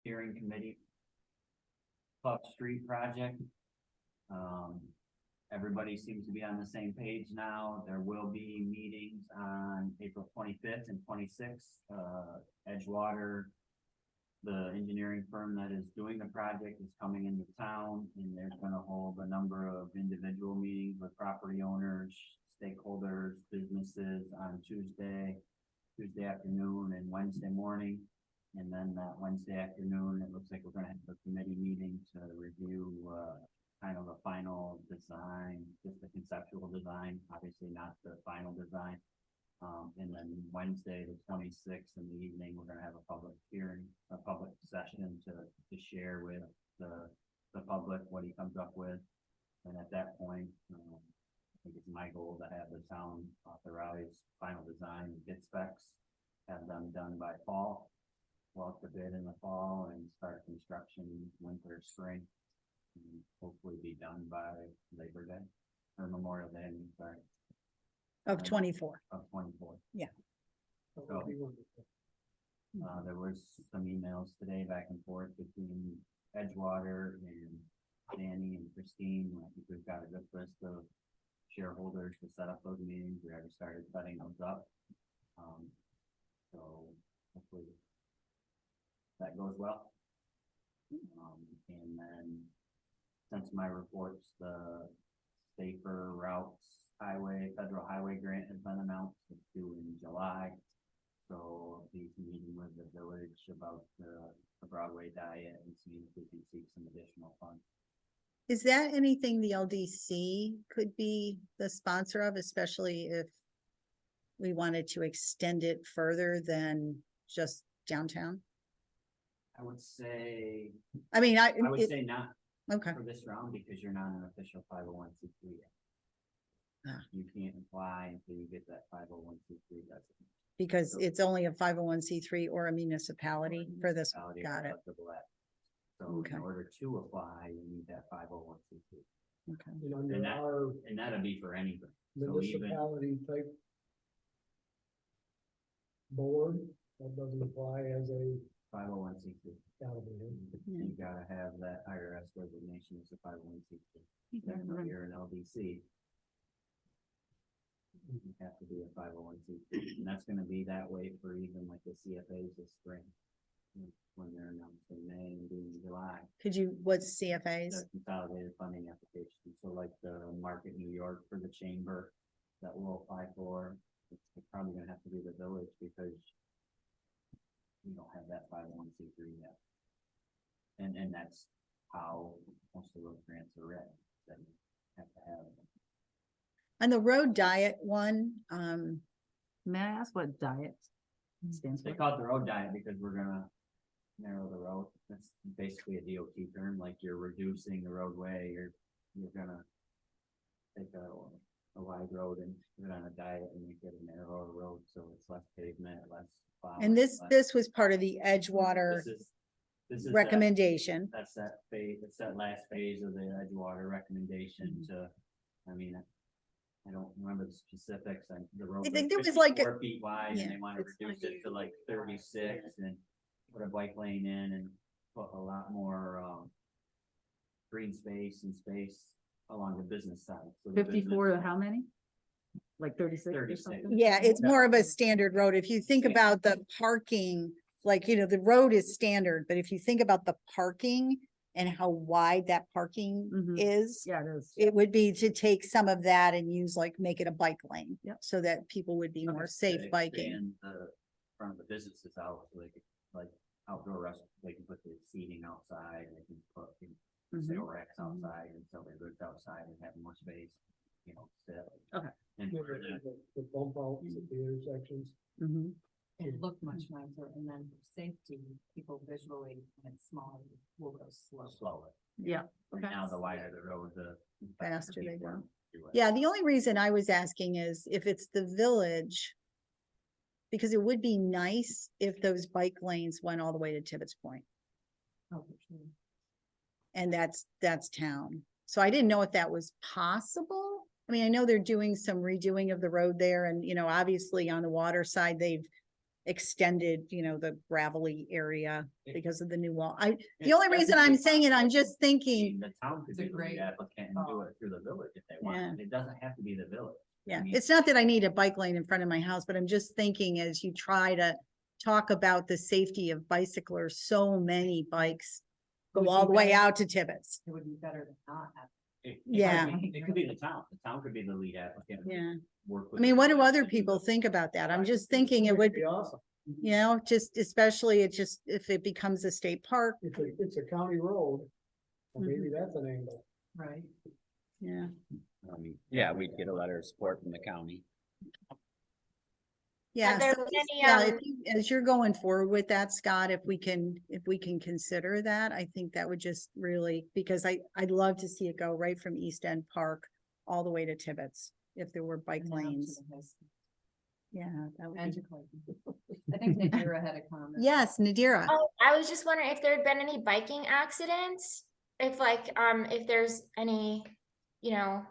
steering committee. Club Street project. Everybody seems to be on the same page now. There will be meetings on April 25th and 26th. Edgewater, the engineering firm that is doing the project, is coming into town, and they're going to hold a number of individual meetings with property owners, stakeholders, businesses on Tuesday afternoon and Wednesday morning. And then that Wednesday afternoon, it looks like we're going to have a committee meeting to review kind of a final design, just the conceptual design, obviously not the final design. And then Wednesday, the 26th in the evening, we're going to have a public hearing, a public session to share with the public what he comes up with. And at that point, I think it's my goal to have the town authorize final design, bid specs, have them done by fall, go out to bid in the fall, and start construction winter, spring. And hopefully be done by Labor Day or Memorial Day, sorry. Of 24. Of 24. Yeah. So, there was some emails today back and forth between Edgewater and Danny and Christine. I think we've got a good list of shareholders to set up those meetings. We already started setting those up. So hopefully that goes well. And then since my reports, the Safer Routes Federal Highway Grant has been announced. It's due in July. So I'll be meeting with the village about the Broadway diet and seeing if we can seek some additional funds. Is that anything the LDC could be the sponsor of, especially if we wanted to extend it further than just downtown? I would say, I mean, I would say not okay. for this round, because you're not an official 501c3 yet. Ah. You can't apply until you get that 501c3 designation. Because it's only a 501c3 or a municipality for this. Municipality Got it. acceptable act. So Okay. in order to apply, you need that 501c3. Okay. You know, And there are And that'd be for anything. So even, municipality type board that doesn't apply as a 501c3. county. Yeah. You gotta have that IRS designation as a 501c3. Okay. So you're an LDC. You have to be a 501c3, and that's gonna be that way for even like the CFAs this spring. When they're announced in May and in July, Could you, what's CFAs? the consolidated funding application. So like the Market New York for the chamber that we'll apply for, it's probably gonna have to be the village because we don't have that 501c3 yet. And that's how most of those grants are written, that you have to have them. On the road diet one, May I ask what diet stands They for? call it the road diet because we're gonna narrow the road. That's basically a DOT term, like you're reducing the roadway, you're gonna take a wide road and put it on a diet and make it a narrower road, so it's less pavement, less plowing. and this less- was part of the Edgewater This is that- recommendation. That's that phase, it's that last phase of the Edgewater recommendation to, I mean, I don't remember the specifics on the road. I think there was like a- 4 feet wide yeah, and they want to it's reduce it to like 36 and put a bike lane in and put a lot more, green space and space along the business side. So the 54 to business- how many? Like 36 or 36. something? Yeah, it's more of a standard road. If you think Yeah. about the parking, like, you know, the road is standard, but if you think about the parking and how wide that parking Mhm. is, Yeah, it is. it would be to take some of that and use like, make it a bike lane. Yep. So that people would be more safe to biking. expand the front of the businesses out, so they could, like, outdoor restaurants, they can put the seating outside, and they can put sale racks outside and sell their goods outside and have more space, you know, sit. Okay. And The for the- the bump outs at the intersections. Mhm. It looked much nicer, and then for safety, people visually, when it's small, will go slow. slower. Yeah. And Okay. now the wider the road, the Faster they people go. do it. Yeah, the only reason I was asking is if it's the village, because it would be nice if those bike lanes went all the way to Tibbetts Point, Oh, for sure. and that's town. So I didn't know if that was possible. I mean, I know they're doing some redoing of the road there, and, you know, obviously on the water side, they've extended, you know, the gravelly area It- because of the new wall. The It's only reason I'm definitely saying it, I'm possible. just thinking, The town could It's a be the great lead applicant and do it through the village if they want. It doesn't have to be the village. I yeah, mean, it's not that I need a bike lane in front of my house, but I'm just thinking as you try to talk about the safety of bicyclers, so many bikes go Would all be the way better- out to Tibbetts. It would be better than not have. It Yeah. could be the town. The town could be the lead applicant. Yeah. Work I with mean, the what do village other to do people the- think about that? I'm just thinking it would, Be awesome. you know, just especially it just, if it becomes a state park. It's a county road. So maybe Mhm. that's an angle. Right. Yeah. I mean, yeah, we'd get a letter of support from the county. Yeah, there so been just- any, yeah, as you're going forward with that, Scott, if we can consider that, I think that would just really, because I'd love to see it go right from East End Park all the way to Tibbetts, if there were bike And then up to lanes. the high school. Yeah, that would And be. to Clayton. I think Nadira had a comment. Yes, Nadira. Oh, I was just wondering if there had been any biking accidents? If like, if there's any, you know,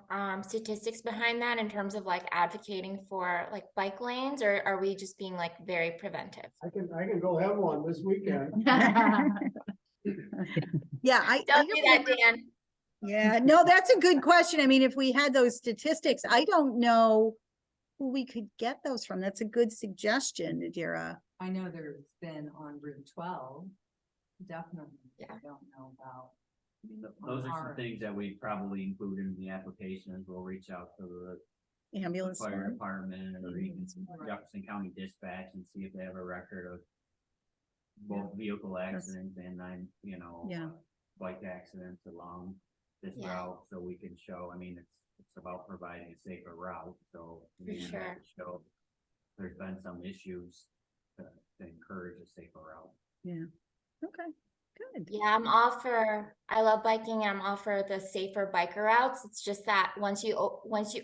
statistics behind that in terms of like advocating for like bike lanes, or are we just being like very preventive? I can go have one this weekend. Yeah, I Don't don't do that, remember- Dan. Yeah, no, that's a good question. I mean, if we had those statistics, I don't know who we could get those from. That's a good suggestion, Nadira. I know there's been on Route 12, definitely. I Yeah. don't know about. I mean, those are Alright. some things that we probably include in the applications. We'll reach out to the Ambulance. fire line. department or even Right. Jefferson County Dispatch and see if they have a record of both vehicle accidents and then, Yeah. bike accidents along this Yeah. route, so we can show, I mean, it's about providing a safer route, so. we For have sure. to show there's been some issues to encourage a safer route. Okay, good. Yeah, I love biking. I'm all for the safer biker routes. It's just that once you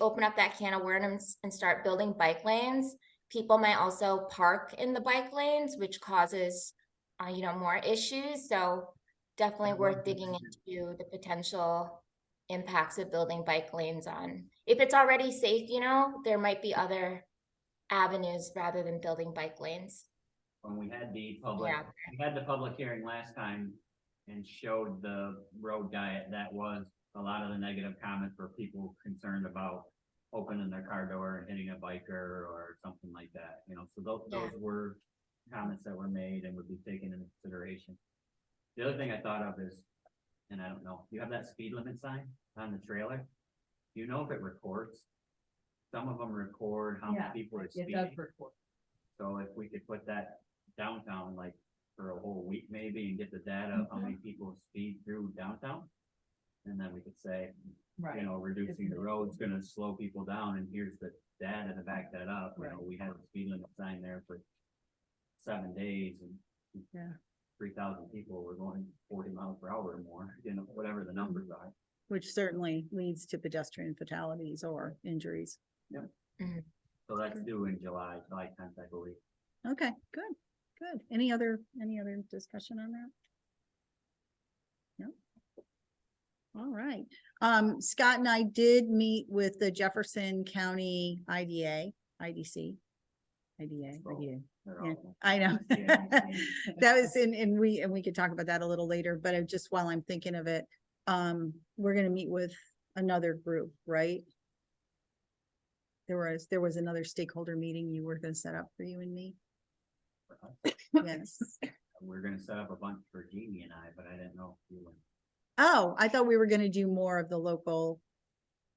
open up that can of worms and start building bike lanes, people might also park in the bike lanes, which causes, more issues. So definitely worth digging into the potential impacts of building bike lanes on. If it's already safe, there might be other avenues rather than building bike lanes. When we had the public hearing last time and showed the road diet, that was a lot of the negative comments were people concerned about opening their car door and hitting a biker or something like that, so those were comments that were made and would be taken into consideration. The other thing I thought of is, and I don't know, you have that speed limit sign on the trailer? Do you know if it records? Some of them record how Yeah, many people are It speeding. does record. So if we could put that downtown, like for a whole week maybe, and get the data of how many people speed through downtown. And then we could say, Right. reducing the road's gonna slow people down, and here's the data to back that up. Right. We had a speed limit sign there for 7 days and Yeah. 3,000 people were going 40 miles per hour or more, whatever the numbers are. Which certainly leads to pedestrian fatalities or injuries. So that's due in July 10th, I believe. Okay, good, good. Any other discussion on that? No? All right. Scott and I did meet with the Jefferson County IDC. IDA. They're Yeah, all- I know. Yeah. That was and we could talk about that a little later, but just while I'm thinking of it, we're gonna meet with another group, right? There was another stakeholder meeting you were gonna set up for you and me. Yes. We're gonna set up a bunch for Jeannie and I, but I didn't know if you were. Oh, I thought we were gonna do more of the local.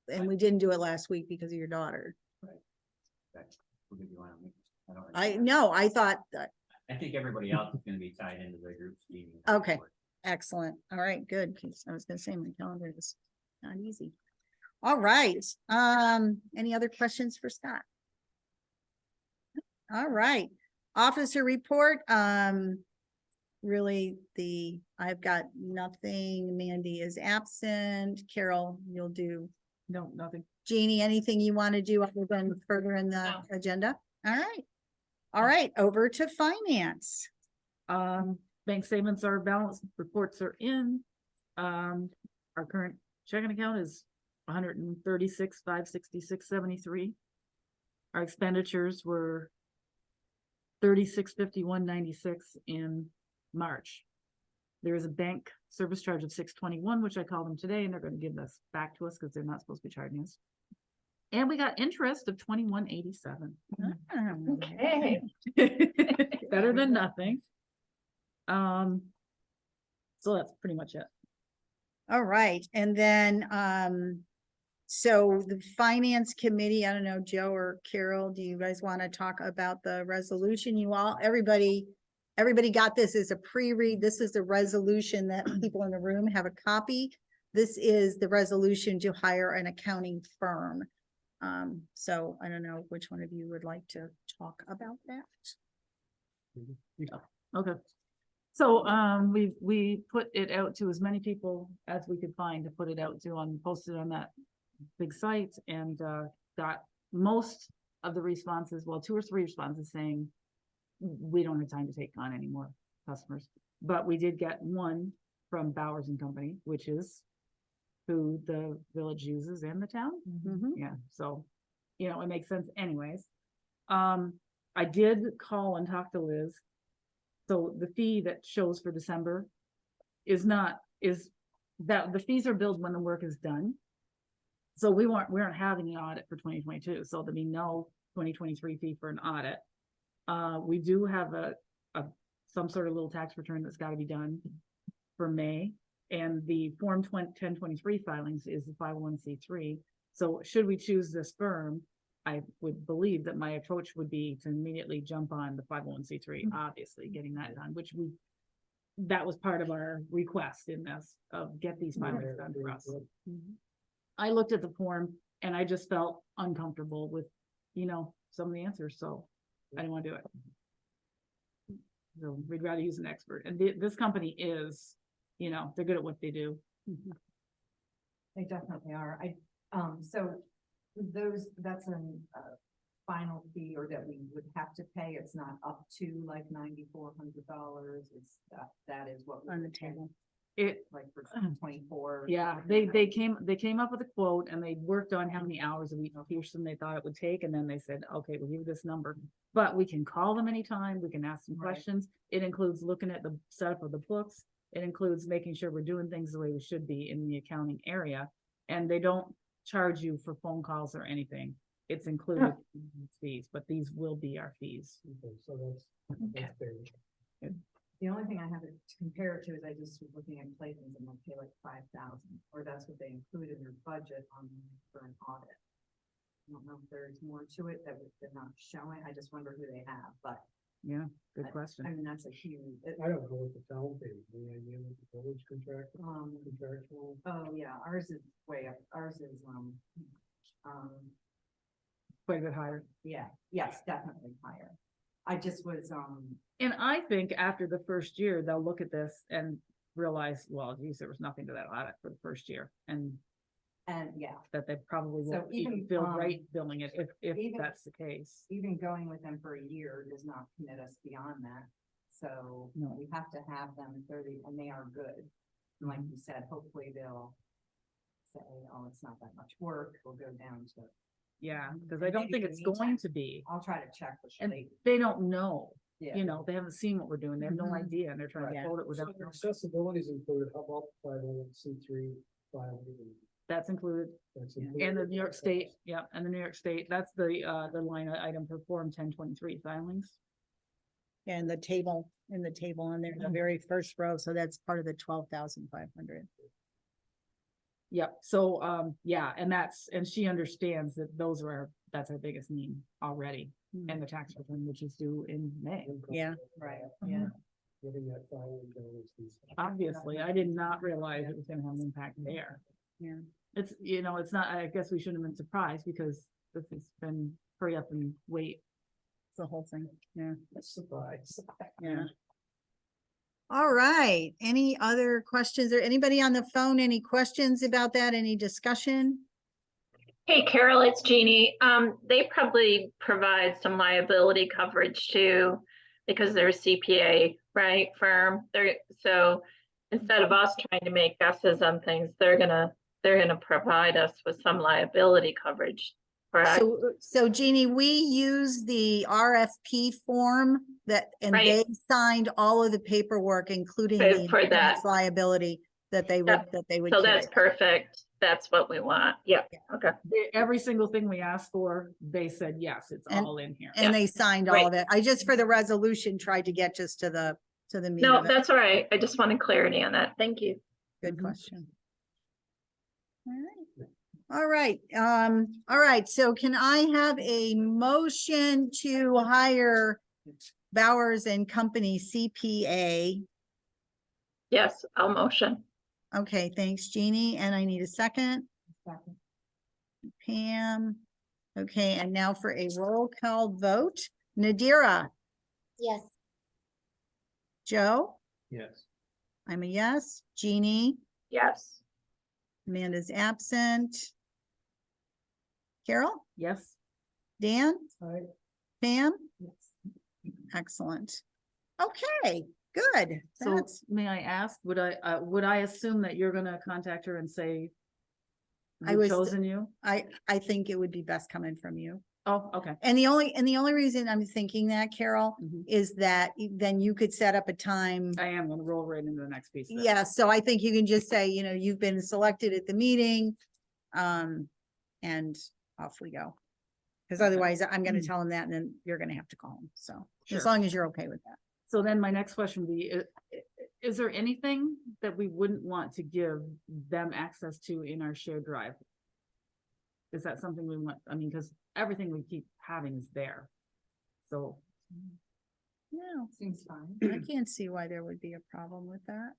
And we didn't do it last week because of your daughter. Who did you want to meet? I don't I remember. know, I thought that, I think everybody else is gonna be tied into the group Jeannie and I Okay. were. excellent. All right, good. 'Cause I was gonna say my calendar is not easy. All right, any other questions for Scott? All right, officer report, really I've got nothing. Mandy is absent. Carol, you'll do. No, nothing. Jeannie, anything you want to do other than further in the agenda? All right. All right, over to finance. Bank statements are balanced, reports are in. Our current checking account is 136,566.73. Our expenditures were 3651.96 in March. There is a bank service charge of $621, which I called them today, and they're gonna give this back to us because they're not supposed to be charging us. And we got interest of $21.87. Okay. Better than nothing. So that's pretty much it. All right, and then, so the finance committee, I don't know, Joe or Carol, do you guys want to talk about the resolution? You all, everybody got this as a pre-read. This is the resolution that people in the room have a copy. This is the resolution to hire an accounting firm. So I don't know which one of you would like to talk about that. Okay. So, we put it out to as many people as we could find to put it out to posted on that big site and, got most of the responses, well, 2 or 3 responses saying, we don't have time to take on any more customers. But we did get one from Bowers and Company, which is who the village uses and the town. Mhm. Yeah, so, it makes sense anyways. I did call and talk to Liz. So the fee that shows for December is that the fees are billed when the work is done. So we aren't having the audit for 2022, so there'll be no 2023 fee for an audit. We do have some sort of little tax return that's gotta be done for May. And the Form 1023 filings is the 501c3. So should we choose this firm, I would believe that my approach would be to immediately jump on the 501c3, obviously getting that done, that was part of our request in this, of get these filings done for us. I looked at the form and I just felt uncomfortable with, some of the answers, so I didn't want to do it. So we'd rather use an expert, and this company is, they're good at what they do. They definitely are. So that's a final fee or that we would have to pay. It's not up to like $9,400. It's that is what we On the would pay, table. like for 24. Yeah, they came up with a quote and they worked on how many hours of each person they thought it would take, and then they said, okay, we'll give you this number, but we can call them anytime, we can ask them Right. questions. It includes looking at the setup of the books, it includes making sure we're doing things the way we should be in the accounting area, and they don't charge you for phone calls or anything. It's included in these fees, but these will be our fees. Okay, so that's fair. The only thing I have to compare it to is I just was looking at Clayton's and they'll pay like 5,000, or that's what they include in their budget for an audit. I don't know if there's more to it that they're not showing. I just wonder who they have, but Yeah, good question. I mean, that's a huge. I don't know what the town pays, any idea what the village contractual. Oh, yeah, ours is way up. Ours is, Quite a bit higher. yeah, yes, definitely higher. I just was, And I think after the first year, they'll look at this and realize, well, geez, there was nothing to that audit for the first year, and yeah, that they probably So won't even even, feel right billing it if even- that's the case. even going with them for a year does not commit us beyond that. So No. we have to have them 30, and they are good. And like you said, hopefully they'll say, oh, it's not that much work. We'll go down to, Yeah, because I don't Maybe think in it's the going meantime, to be, I'll try to check with and Shalate. they don't know, Yeah. they haven't seen what we're doing, they have no Mhm. idea, and they're trying Right. to quote it So without, the accessibility is included, how about 501c3 filing? that's included. That's Yeah. included. And the New York State, yeah, and the New York State, that's the line item for Form 1023 filings. And the table, in the table on there, the very first row, so that's part of the 12,500. Yep, so, yeah, and she understands that that's our biggest need already, and the tax return, which is due in May. Yeah. Right, Mhm. yeah. Getting that filing done is these. Obviously, I did not realize it was gonna have an impact there. Yeah. It's, it's not, I guess we shouldn't have been surprised, because this has been hurry up and wait. The whole thing, yeah, Surprise. yeah. All right, any other questions or anybody on the phone, any questions about that, any discussion? Hey Carol, it's Jeannie. They probably provide some liability coverage too, because they're a CPA, right, firm. So instead of us trying to make guesses on things, they're gonna provide us with some liability coverage. correct? So Jeannie, we use the RFP form that, and Right. they signed all of the paperwork, including For- the for that. insurance liability that they would, Yep. that they would. So carry. that's perfect. That's what we want. Yep, okay. Every single thing we asked for, they said, yes, it's And- all in here. And they signed all Right. of it. I just, for the resolution, tried to get just to the meat No, of it. that's all right. I just wanted clarity on that. Thank you. Good Mhm. question. All right, all right, so can I have a motion to hire Bowers and Company CPA? Yes, I'll motion. Okay, thanks, Jeannie, and I need a second. Pam. Okay, and now for a roll call vote. Nadira, Yes. Joe, Yes. I'm a yes. Jeannie, Yes. Amanda's absent. Carol, Yes? Dan, Aye. Pam, Yes. excellent. Okay, good. So That's, may I ask, would I assume that you're gonna contact her and say I we've was- chosen you? I think it would be best coming from you. Oh, okay. And the only reason I'm thinking that, Carol, Mhm. is that then you could set up a time. I am gonna roll right into the next piece. then. Yeah, so I think you can just say, you know, you've been selected at the meeting. And off we go. Because Okay. otherwise I'm gonna Mm. tell him that and then you're gonna have to call him. So Sure. as long as you're okay with that. So then my next question would be, is there anything that we wouldn't want to give them access to in our shared drive? Is that something we want? I mean, because everything we keep having is there. So, No, Seems fine. I can't see why there would be a problem with that.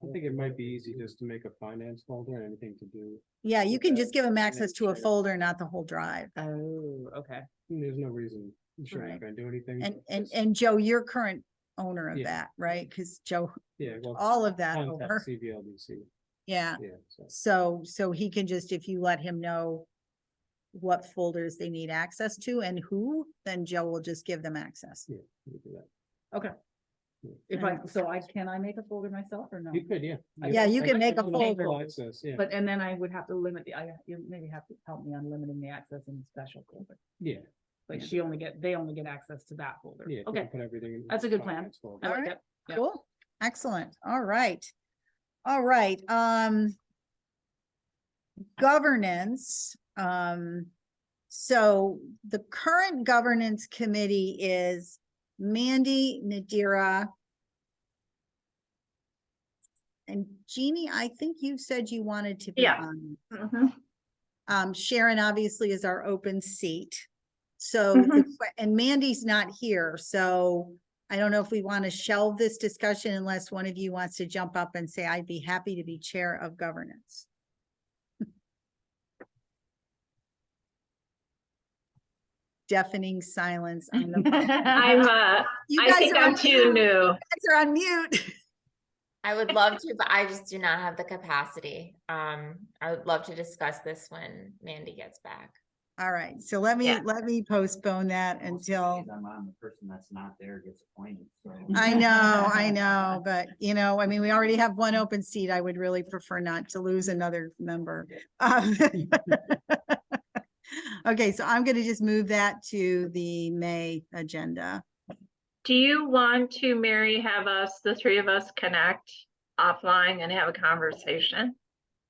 I think it might be easy just to make a finance folder and anything to do. Yeah, you can Okay. just give them access to a Sure. folder, not the whole drive. oh, okay. There's no reason you shouldn't Right. have gonna do anything. And Joe, you're current owner of Yeah. that, right? Because Joe, Yeah, well. all of that contact over. CVLDC, Yeah. yeah, so. So he can just, if you let him know what folders they need access to and who, then Joe will just give them access. Yeah, you can do that. Okay. Yeah. If can I make a folder myself or no? You could, yeah. Yeah, you can make a Full folder. access, yeah, But, and then I would have to limit you maybe have to help me on limiting the access in the special folder. yeah, Like they only get access to that folder. yeah. you Okay, can Put everything. in That's a good plan. finance folder. I like Alright. it. Yeah. Cool. Excellent. All right. All right. Governance. So the current governance committee is Mandy, Nadira. And Jeannie, I think you said you wanted to be Yeah. on. Mhm. Sharon obviously is our open seat. So, Mhm. and Mandy's not here, so I don't know if we want to shelve this discussion unless one of you wants to jump up and say, I'd be happy to be chair of governance. Deafening silence on the. You I guys think are I'm on too mute. new. You guys are on mute. I would love to, but I just do not have the capacity. I would love to discuss this when Mandy gets back. All right, so let Yeah. me postpone that Most until. days I'm on, the person that's not there gets appointed, so. I know, but you know, I mean, we already have one open seat. I would really prefer not to lose another member. Okay, so I'm gonna just move that to the May agenda. Do you want to, Mary, have us, the three of us, connect offline and have a conversation?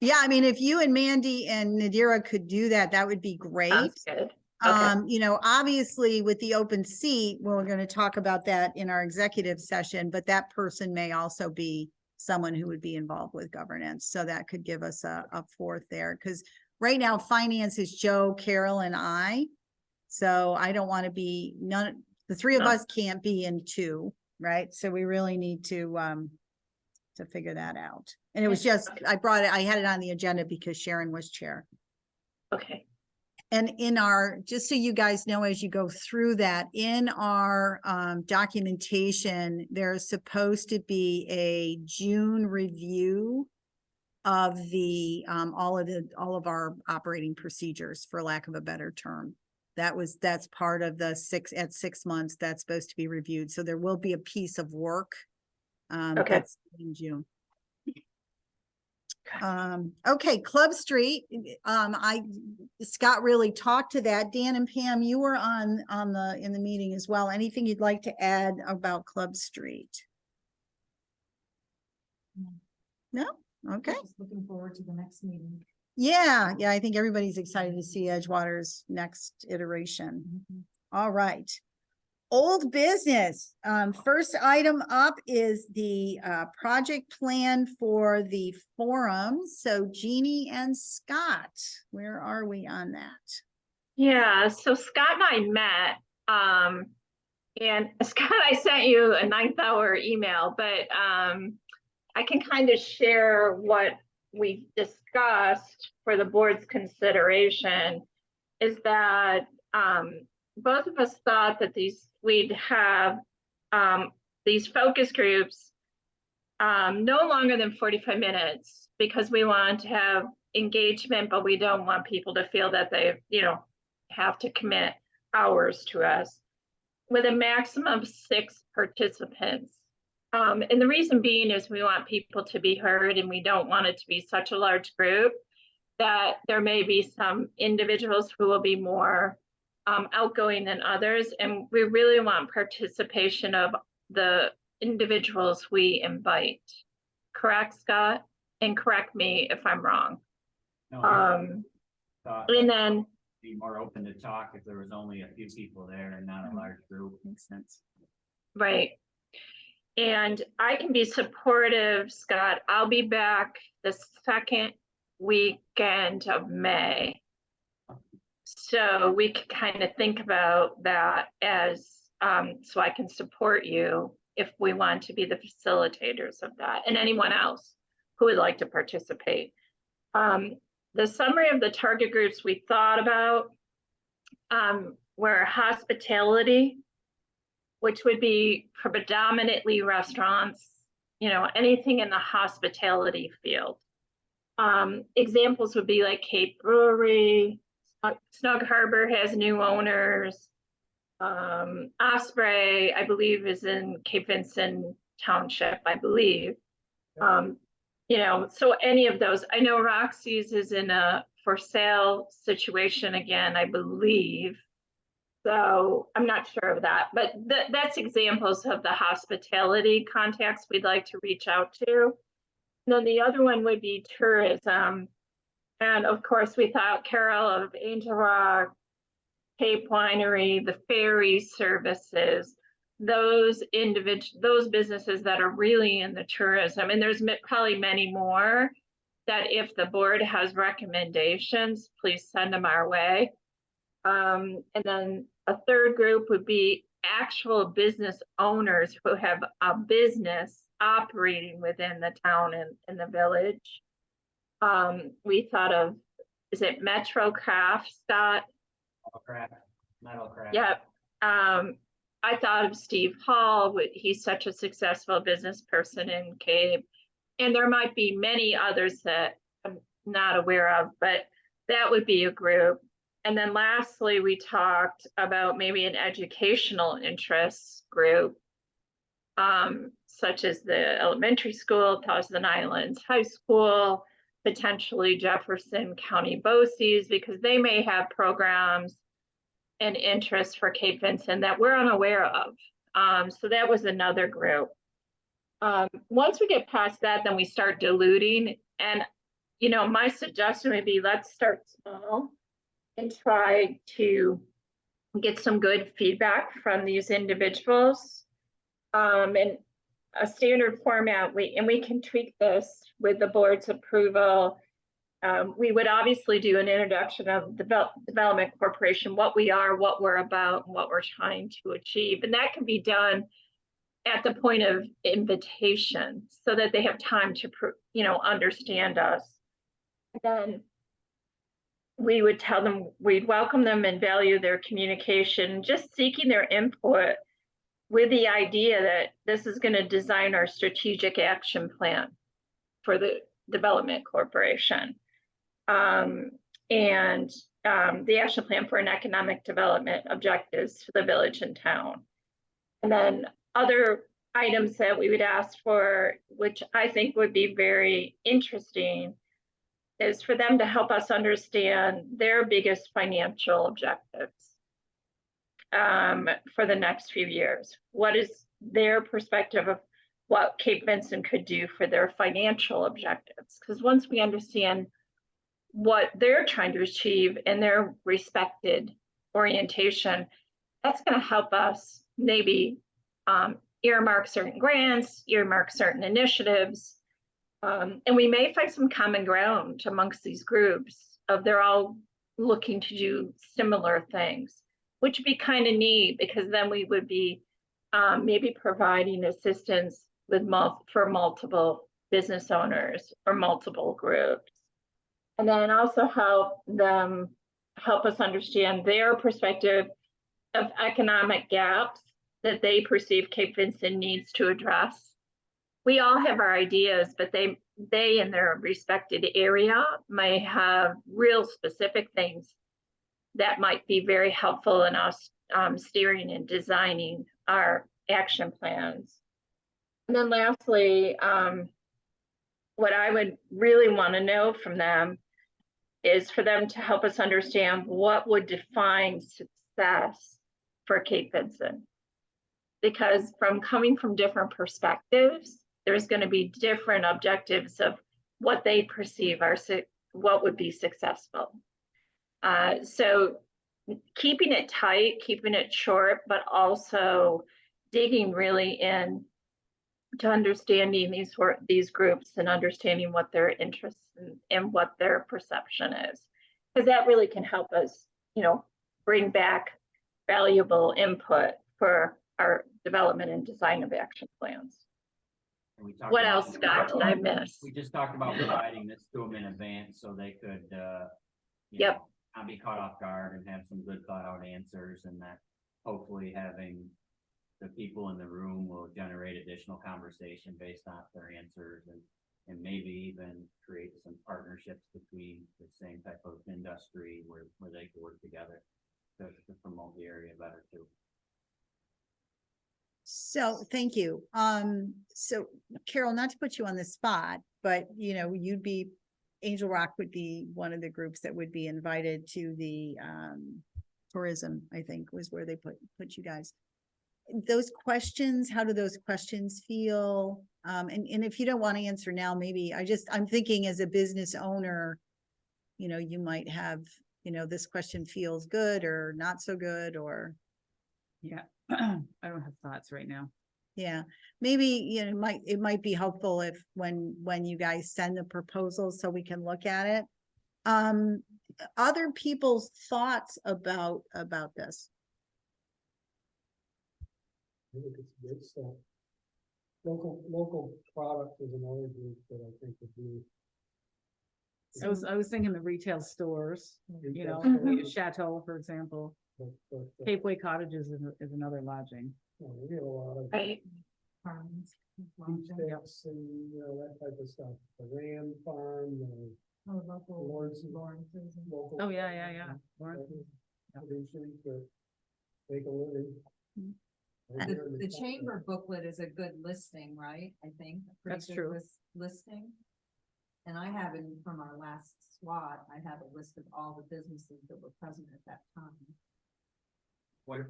Yeah, I mean, if you and Mandy and Nadira could do that, that would be great. Sounds good. Okay. You know, obviously with the open seat, we're going to talk about that in our executive session, but that person may also be someone who would be involved with governance. So that could give us a fourth there, because right now finance is Joe, Carol, and I. So I don't want to be the three of No. us can't be in two, right? So we really need to figure that out. And it was just, I had it on the agenda because Sharon was chair. Okay. And in our, just so you guys know, as you go through that, in our documentation, there's supposed to be a June review of the all of our operating procedures, for lack of a better term. That's part of the 6 months that's supposed to be reviewed. So there will be a piece of work Okay. that's in June. Okay, Club Street, Scott really talked to that. Dan and Pam, you were in the meeting as well. Anything you'd like to add about Club Street? No? Okay. Just looking forward to the next meeting. Yeah, I think everybody's excited to see Edgewater's next iteration. All right. Old business. First item up is the project plan for the forum. So Jeannie and Scott, where are we on that? Yeah, so Scott and I met, and Scott, I sent you a 9th hour email, but I can kind of share what we discussed for the board's consideration is that both of us thought that we'd have these focus groups no longer than 45 minutes because we want to have engagement, but we don't want people to feel that they, have to commit hours to us, with a maximum of 6 participants. And the reason being is we want people to be heard, and we don't want it to be such a large group that there may be some individuals who will be more outgoing than others. And we really want participation of the individuals we invite. Correct, Scott? And correct me if I'm wrong. No, thought And then, be more open to talk if there was only a few people there and not a large group. Makes sense. right. And I can be supportive, Scott. I'll be back the second weekend of May. So we could kind of think about that as, so I can support you if we want to be the facilitators of that, and anyone else who would like to participate. The summary of the target groups we thought about were hospitality, which would be predominantly restaurants, anything in the hospitality field. Examples would be like Cape Brewery, Snug Harbor has new owners. Osprey, I believe, is in Cape Vincent Township, I believe. So any of those. I know Roxy's is in a for sale situation again, I believe. So I'm not sure of that, but that's examples of the hospitality contacts we'd like to reach out to. And then the other one would be tourism. And of course, we thought Carol of Angel Rock, Cape Winery, the ferry services, those businesses that are really in the tourism. And there's probably many more that if the board has recommendations, please send them our way. And then a third group would be actual business owners who have a business operating within the town and the village. We thought of, is it Metro Craft, Scott? Metal craft. Yep. I thought of Steve Hall. He's such a successful business person in Cape. And there might be many others that I'm not aware of, but that would be a group. And then lastly, we talked about maybe an educational interests group, such as the elementary school, Thousand Islands High School, potentially Jefferson County BOCES, because they may have programs and interests for Cape Vincent that we're unaware of. So that was another group. Once we get past that, then we start diluting. And, my suggestion would be let's start small and try to get some good feedback from these individuals. And a standard format, we can tweak this with the board's approval. We would obviously do an introduction of Development Corporation, what we are, what we're about, and what we're trying to achieve. And that can be done at the point of invitation so that they have time to, understand us. And then we would tell them, we'd welcome them and value their communication, just seeking their input with the idea that this is going to design our strategic action plan for the Development Corporation. And the action plan for an economic development objectives for the village and town. And then other items that we would ask for, which I think would be very interesting, is for them to help us understand their biggest financial objectives for the next few years. What is their perspective of what Cape Vincent could do for their financial objectives? Because once we understand what they're trying to achieve in their respected orientation, that's going to help us maybe earmark certain grants, earmark certain initiatives. And we may find some common ground amongst these groups of they're all looking to do similar things, which would be kind of neat because then we would be maybe providing assistance with for multiple business owners or multiple groups. And then also help us understand their perspective of economic gaps that they perceive Cape Vincent needs to address. We all have our ideas, but they in their respected area may have real specific things that might be very helpful in us steering and designing our action plans. And then lastly, what I would really want to know from them is for them to help us understand what would define success for Cape Vincent. Because coming from different perspectives, there's going to be different objectives of what they perceive are what would be successful. So keeping it tight, keeping it short, but also digging really in to understanding these groups and understanding what their interests and what their perception is, because that really can help us, bring back valuable input for our development and design of action plans. And we talked What about- else, Scott, did I miss? We just talked about providing this to them in advance so they could, Yep. not be caught off guard and have some good thought out answers, and that hopefully having the people in the room will generate additional conversation based on their answers and maybe even create some partnerships between the same type of industry where they can work together to promote the area better too. So, thank you. So Carol, not to put you on the spot, but Angel Rock would be one of the groups that would be invited to the tourism, I think was where they put you guys. Those questions, how do those questions feel? And if you don't want to answer now, maybe I'm thinking as a business owner, you might have, this question feels good or not so good, or. Yeah, I don't have thoughts right now. Yeah, maybe, it might be helpful if when you guys send the proposals so we can look at it. Other people's thoughts about this. I think it's good stuff. Local product is another group that I think would be. I was thinking the retail stores, Chateau, for example. But, Capeway Cottages is another lodging. we have a lot of. Right. Farms, Beach and, that type of stuff. The Ram Farm, the Lawrence. Local. Oh, yeah. Lawrence. Producers that make a living. Mm. Right here in The town. chamber booklet is a good listing, right? I think. A pretty That's good true. Listing. And I have from our last SWAT, I have a list of all the businesses that were present at that time. What if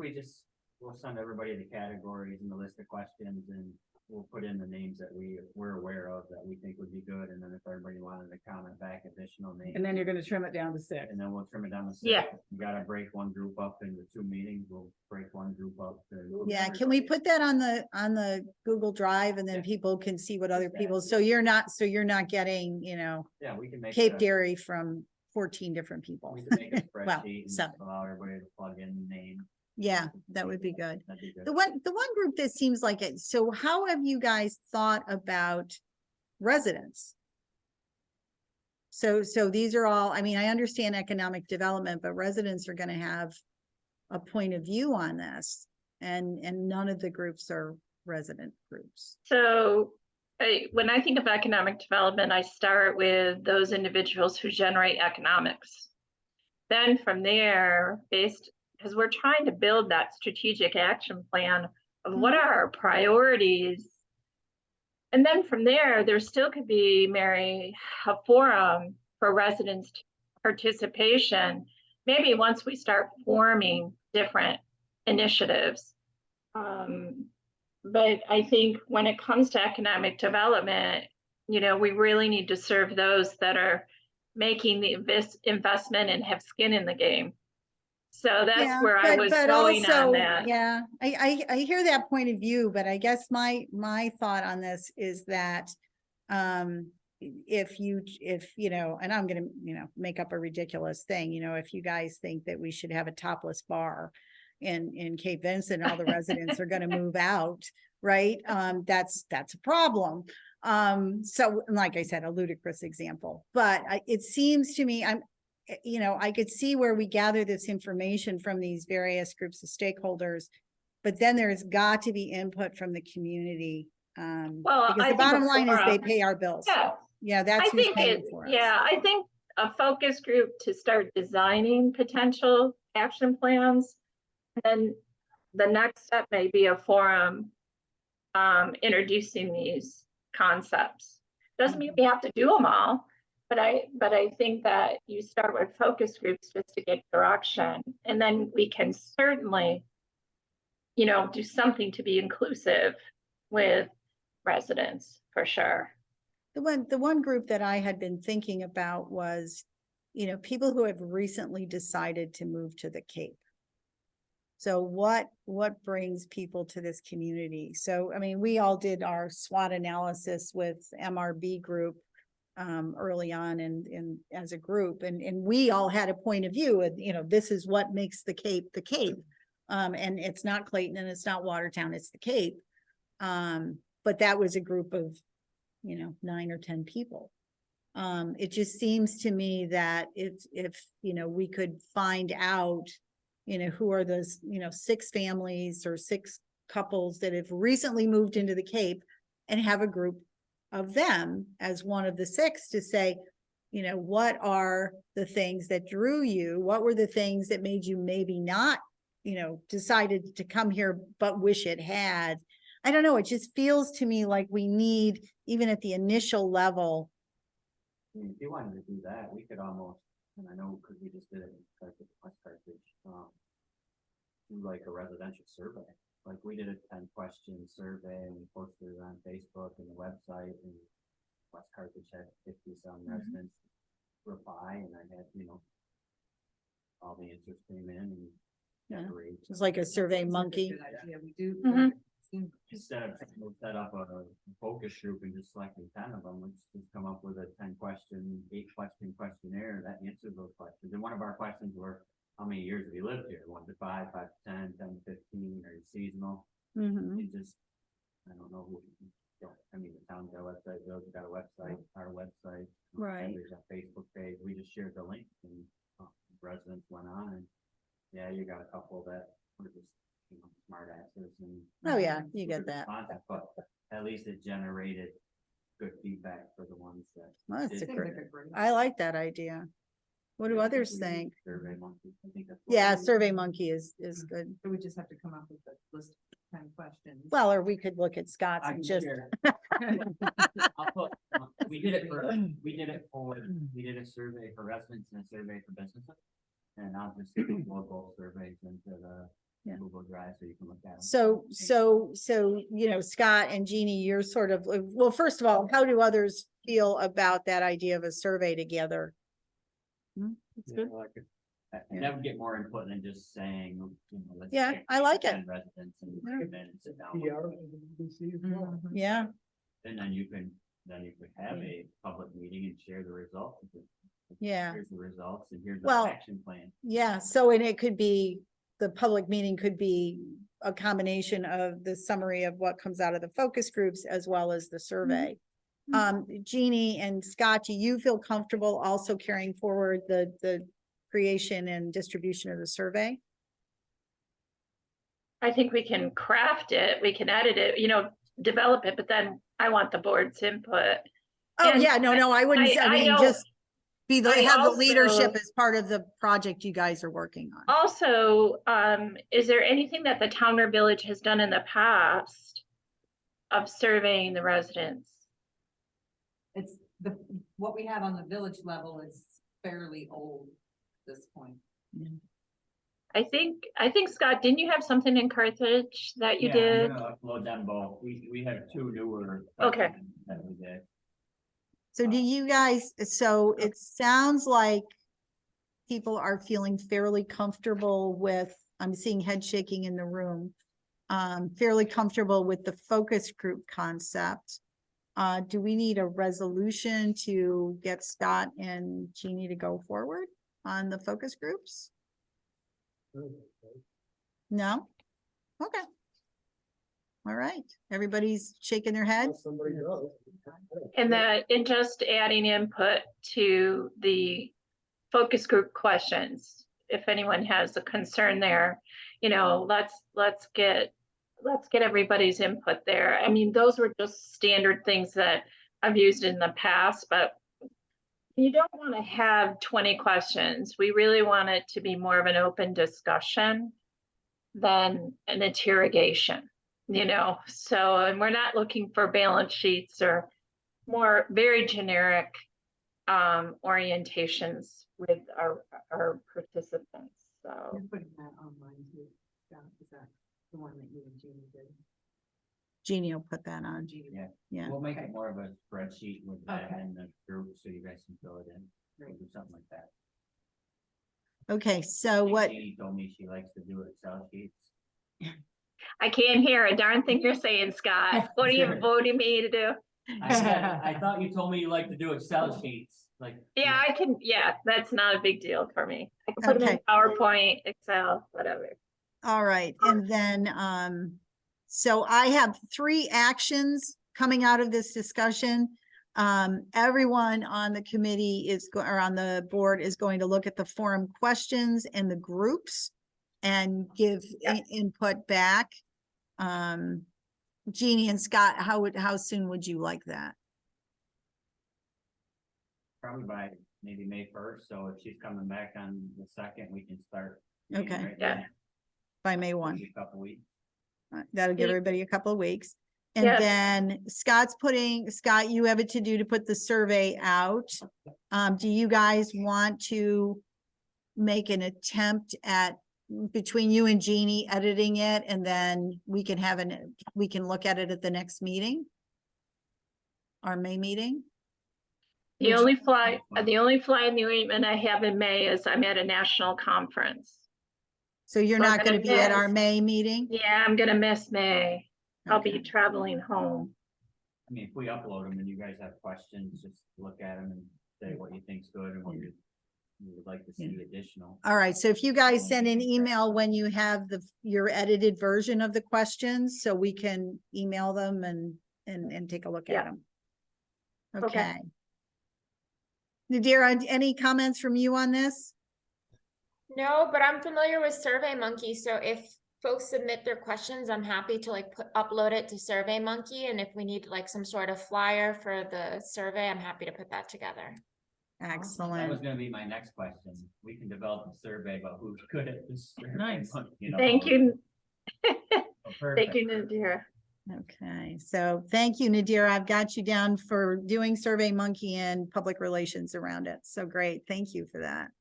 we'll send everybody the categories and the list of questions, and we'll put in the names that we're aware of that we think would be good, and then if everybody wanted to comment back additional names. And then you're gonna trim it down to 6. And then we'll trim it down to 6. Yeah. We gotta break one group up into 2 meetings, we'll break one group up to. Yeah, can we put that on the Google Drive, and then Yeah. people can see what other people, so you're not getting, Yeah, we can make. Cape Dairy from 14 different people. We can make a Well, spreadsheet and 7. allow everybody to plug in name. Yeah, that would be good. That'd be good. The one group that seems like it, so how have you guys thought about residents? So these are all, I mean, I understand economic development, but residents are gonna have a point of view on this. And none of the groups are resident groups. So when I think of economic development, I start with those individuals who generate economics. Then from there, because we're trying to build that strategic action plan of what are our priorities. And then from there still could be, Mary, a forum for residents' participation, maybe once we start forming different initiatives. But I think when it comes to economic development, we really need to serve those that are making the investment and have skin in the game. So that's Yeah, where I was but going on also, that. yeah, I hear that point of view, but I guess my thought on this is that if and I'm gonna, make up a ridiculous thing, if you guys think that we should have a topless bar in Cape Vincent, all the residents are gonna move out, right? That's a problem. So like I said, a ludicrous example, but it seems to me, I could see where we gather this information from these various groups of stakeholders, but then there's got to be input from the community. Well, Because I the think bottom line is they forum- pay our bills. Yeah, Yeah, that's I who's think paying for us. yeah, I think a focus group to start designing potential action plans. And the next step may be a forum introducing these concepts. Doesn't mean we have to do them all, but I think that you start with focus groups just to get direction, and then we can certainly, do something to be inclusive with residents for sure. The one group that I had been thinking about was, people who have recently decided to move to the Cape. So what brings people to this community? So, I mean, we all did our SWOT analysis with MRB group early on and as a group, and we all had a point of view of, this is what makes the Cape. And it's not Clayton and it's not Watertown, it's the Cape. But that was a group of, 9 or 10 people. It just seems to me that if we could find out, who are those, 6 families or 6 couples that have recently moved into the Cape, and have a group of them as one of the 6 to say, what are the things that drew you? What were the things that made you maybe not, decided to come here, but wish it had? I don't know. It just feels to me like we need, even at the initial level. If you wanted to do that, we could almost, and I know because we just did it in West Carthage, do like a residential survey. Like we did a 10-question survey and we posted it on Facebook and the website, and West Carthage had 50-some residents reply, and I had, all the answers came in and decorated. It's like a survey monkey. Yeah, we do. Mhm. Instead of we'll set up a focus group and just selecting 10 of them, let's just come up with a 10-question, 8-question questionnaire that answers those questions. And one of our questions were, how many years have you lived here? 1 to 5, 5 to 10, 10 to 15, are you seasonal? Mhm. It just, I don't know who, I mean, the town's got a website, Village got a website, our website. Right. There's a Facebook page, we just shared the link, and residents went on, and yeah, you got a couple that were just, smart asses and. Oh, yeah, you get that. responsive, but at least it generated good feedback for the ones that. Well, that's did a get great, it. I like that idea. What do Yeah, I others we think? use Survey Monkey. I think that's what Yeah, we use. Survey Monkey is good. So we just have to come up with a list of 10 questions. Well, or we could look at Scott's I and can just, share. I'll put, we did a survey for residents and a survey for businesses. And I'll just load both surveys into the Yeah. Google Drive so you can look at them. so, Scott and Jeannie, you're sort of, well, first of all, how do others feel about that idea of a survey together? It's good. I like it. And that would get more input than just saying, let's. Yeah, pick I like it. 10 residents and Yeah. come in and sit down. with PR, them. LDC as well. Yeah, And then you could have a public meeting and share the results. Yeah. Here's the results and here's the Well, action plan. yeah. So, and it could be, the public meeting could be a combination of the summary of what comes out of the focus groups as well as the survey. Jeannie and Scott, do you feel comfortable also carrying forward the creation and distribution of the survey? I think we can craft it, we can edit it, develop it, but then I want the board's input. Oh, And yeah, no, I wouldn't, I mean, don't- just have the also- leadership as part of the project you guys are working on. Also, is there anything that the town or village has done in the past of surveying the residents? what we have on the village level is fairly old at this point. I think Scott, didn't you have something in Carthage that you Yeah, did? I'm gonna upload them both. We have two newer. Okay. questions that we did. So do you guys, so it sounds like people are feeling fairly comfortable with, I'm seeing head shaking in the room. Fairly comfortable with the focus group concept. Do we need a resolution to get Scott and Jeannie to go forward on the focus groups? No? Okay. All right, everybody's shaking their head. Somebody knows. And just adding input to the focus group questions. If anyone has a concern there, you know, let's get everybody's input there. I mean, those were just standard things that I've used in the past, but you don't want to have 20 questions. We really want it to be more of an open discussion than an interrogation, you know? So, and we're not looking for balance sheets or more very generic orientations with our participants, so. You're putting that online too, Scott, is that the one that you and Jeannie did? Jeannie will put that on. Jeannie, Yeah. Yeah. We'll make Okay. it more of a spreadsheet with that Okay. in the group, so you guys can fill it in. We'll Great. do something like that. Okay, so think what, Jeannie told me she likes to do Excel sheets. I can't hear a darn thing you're saying, Scott. What do you voting me to do? I said, I thought you told me you like to do Excel sheets, like. Yeah, I can, yeah, that's not a big deal for me. I can put them in Okay. PowerPoint, Excel, whatever. all right, and then, so I have 3 actions coming out of this discussion. Everyone on the committee or on the board is going to look at the forum questions and the groups and give input back. Jeannie and Scott, how soon would you like that? Probably by maybe May 1st, so if she's coming back on the 2nd, we can start. meeting Okay. right Yeah. then. By May 1? Maybe a couple weeks. That'll give Yeah. everybody a couple of weeks. And Yeah. then Scott, you have a to-do to put the survey out. Do you guys want to make an attempt at, between you and Jeannie, editing it, and then we can we can look at it at the next meeting? Our May meeting? The only fly in the ointment I have in May is I'm at a national conference. So you're So I'm not gonna gonna be at our miss. May meeting? Yeah, I'm gonna miss May. I'll Okay. be traveling home. I mean, if we upload them and you guys have questions, just look at them and say what you think's good and what you would like to see additional. All right, so if you guys send an email when you have your edited version of the questions, so we can email them and take a look at Yeah. them. Okay. Okay. Nadira, any comments from you on this? No, but I'm familiar with SurveyMonkey, so if folks submit their questions, I'm happy to like upload it to SurveyMonkey, and if we need like some sort of flyer for the survey, I'm happy to put that together. That was Excellent. gonna be my next question. We can develop a survey about who's good at this. survey, Nice. you know, Thank you. so Thank perfect. you, Nadira. Okay, so thank you, Nadira. I've got you down for doing SurveyMonkey and public relations around it. So great. Thank you for that.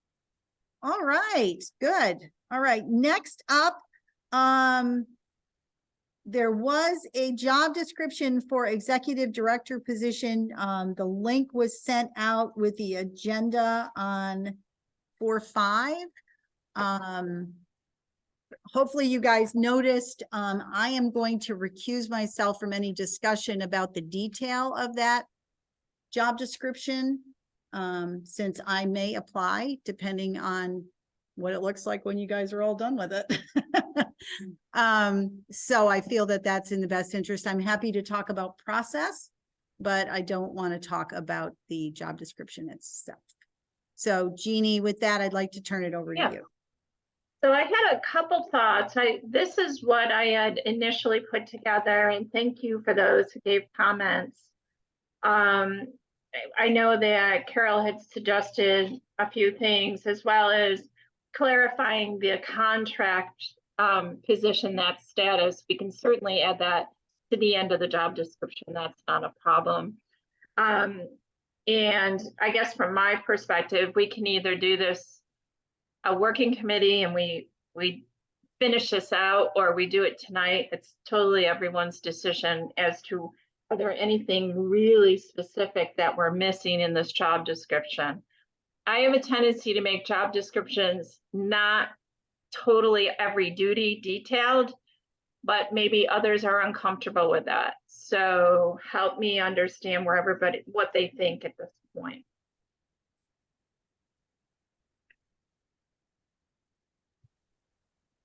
All right, good. All right, next up, there was a job description for executive director position. The link was sent out with the agenda on 4/5. Hopefully you guys noticed, I am going to recuse myself from any discussion about the detail of that job description, since I may apply depending on what it looks like when you guys are all done with it. So I feel that that's in the best interest. I'm happy to talk about process, but I don't want to talk about the job description itself. So Jeannie, with that, I'd like to turn it over to Yeah. you. So I had a couple thoughts. This is what I had initially put together, and thank you for those who gave comments. I know that Carol had suggested a few things, as well as clarifying the contract position, that status. We can certainly add that to the end of the job description. That's not a problem. And I guess from my perspective, we can either do this, a working committee, and we finish this out, or we do it tonight. It's totally everyone's decision as to, are there anything really specific that we're missing in this job description? I have a tendency to make job descriptions not totally every duty detailed, but maybe others are uncomfortable with that. So help me understand where everybody, what they think at this point.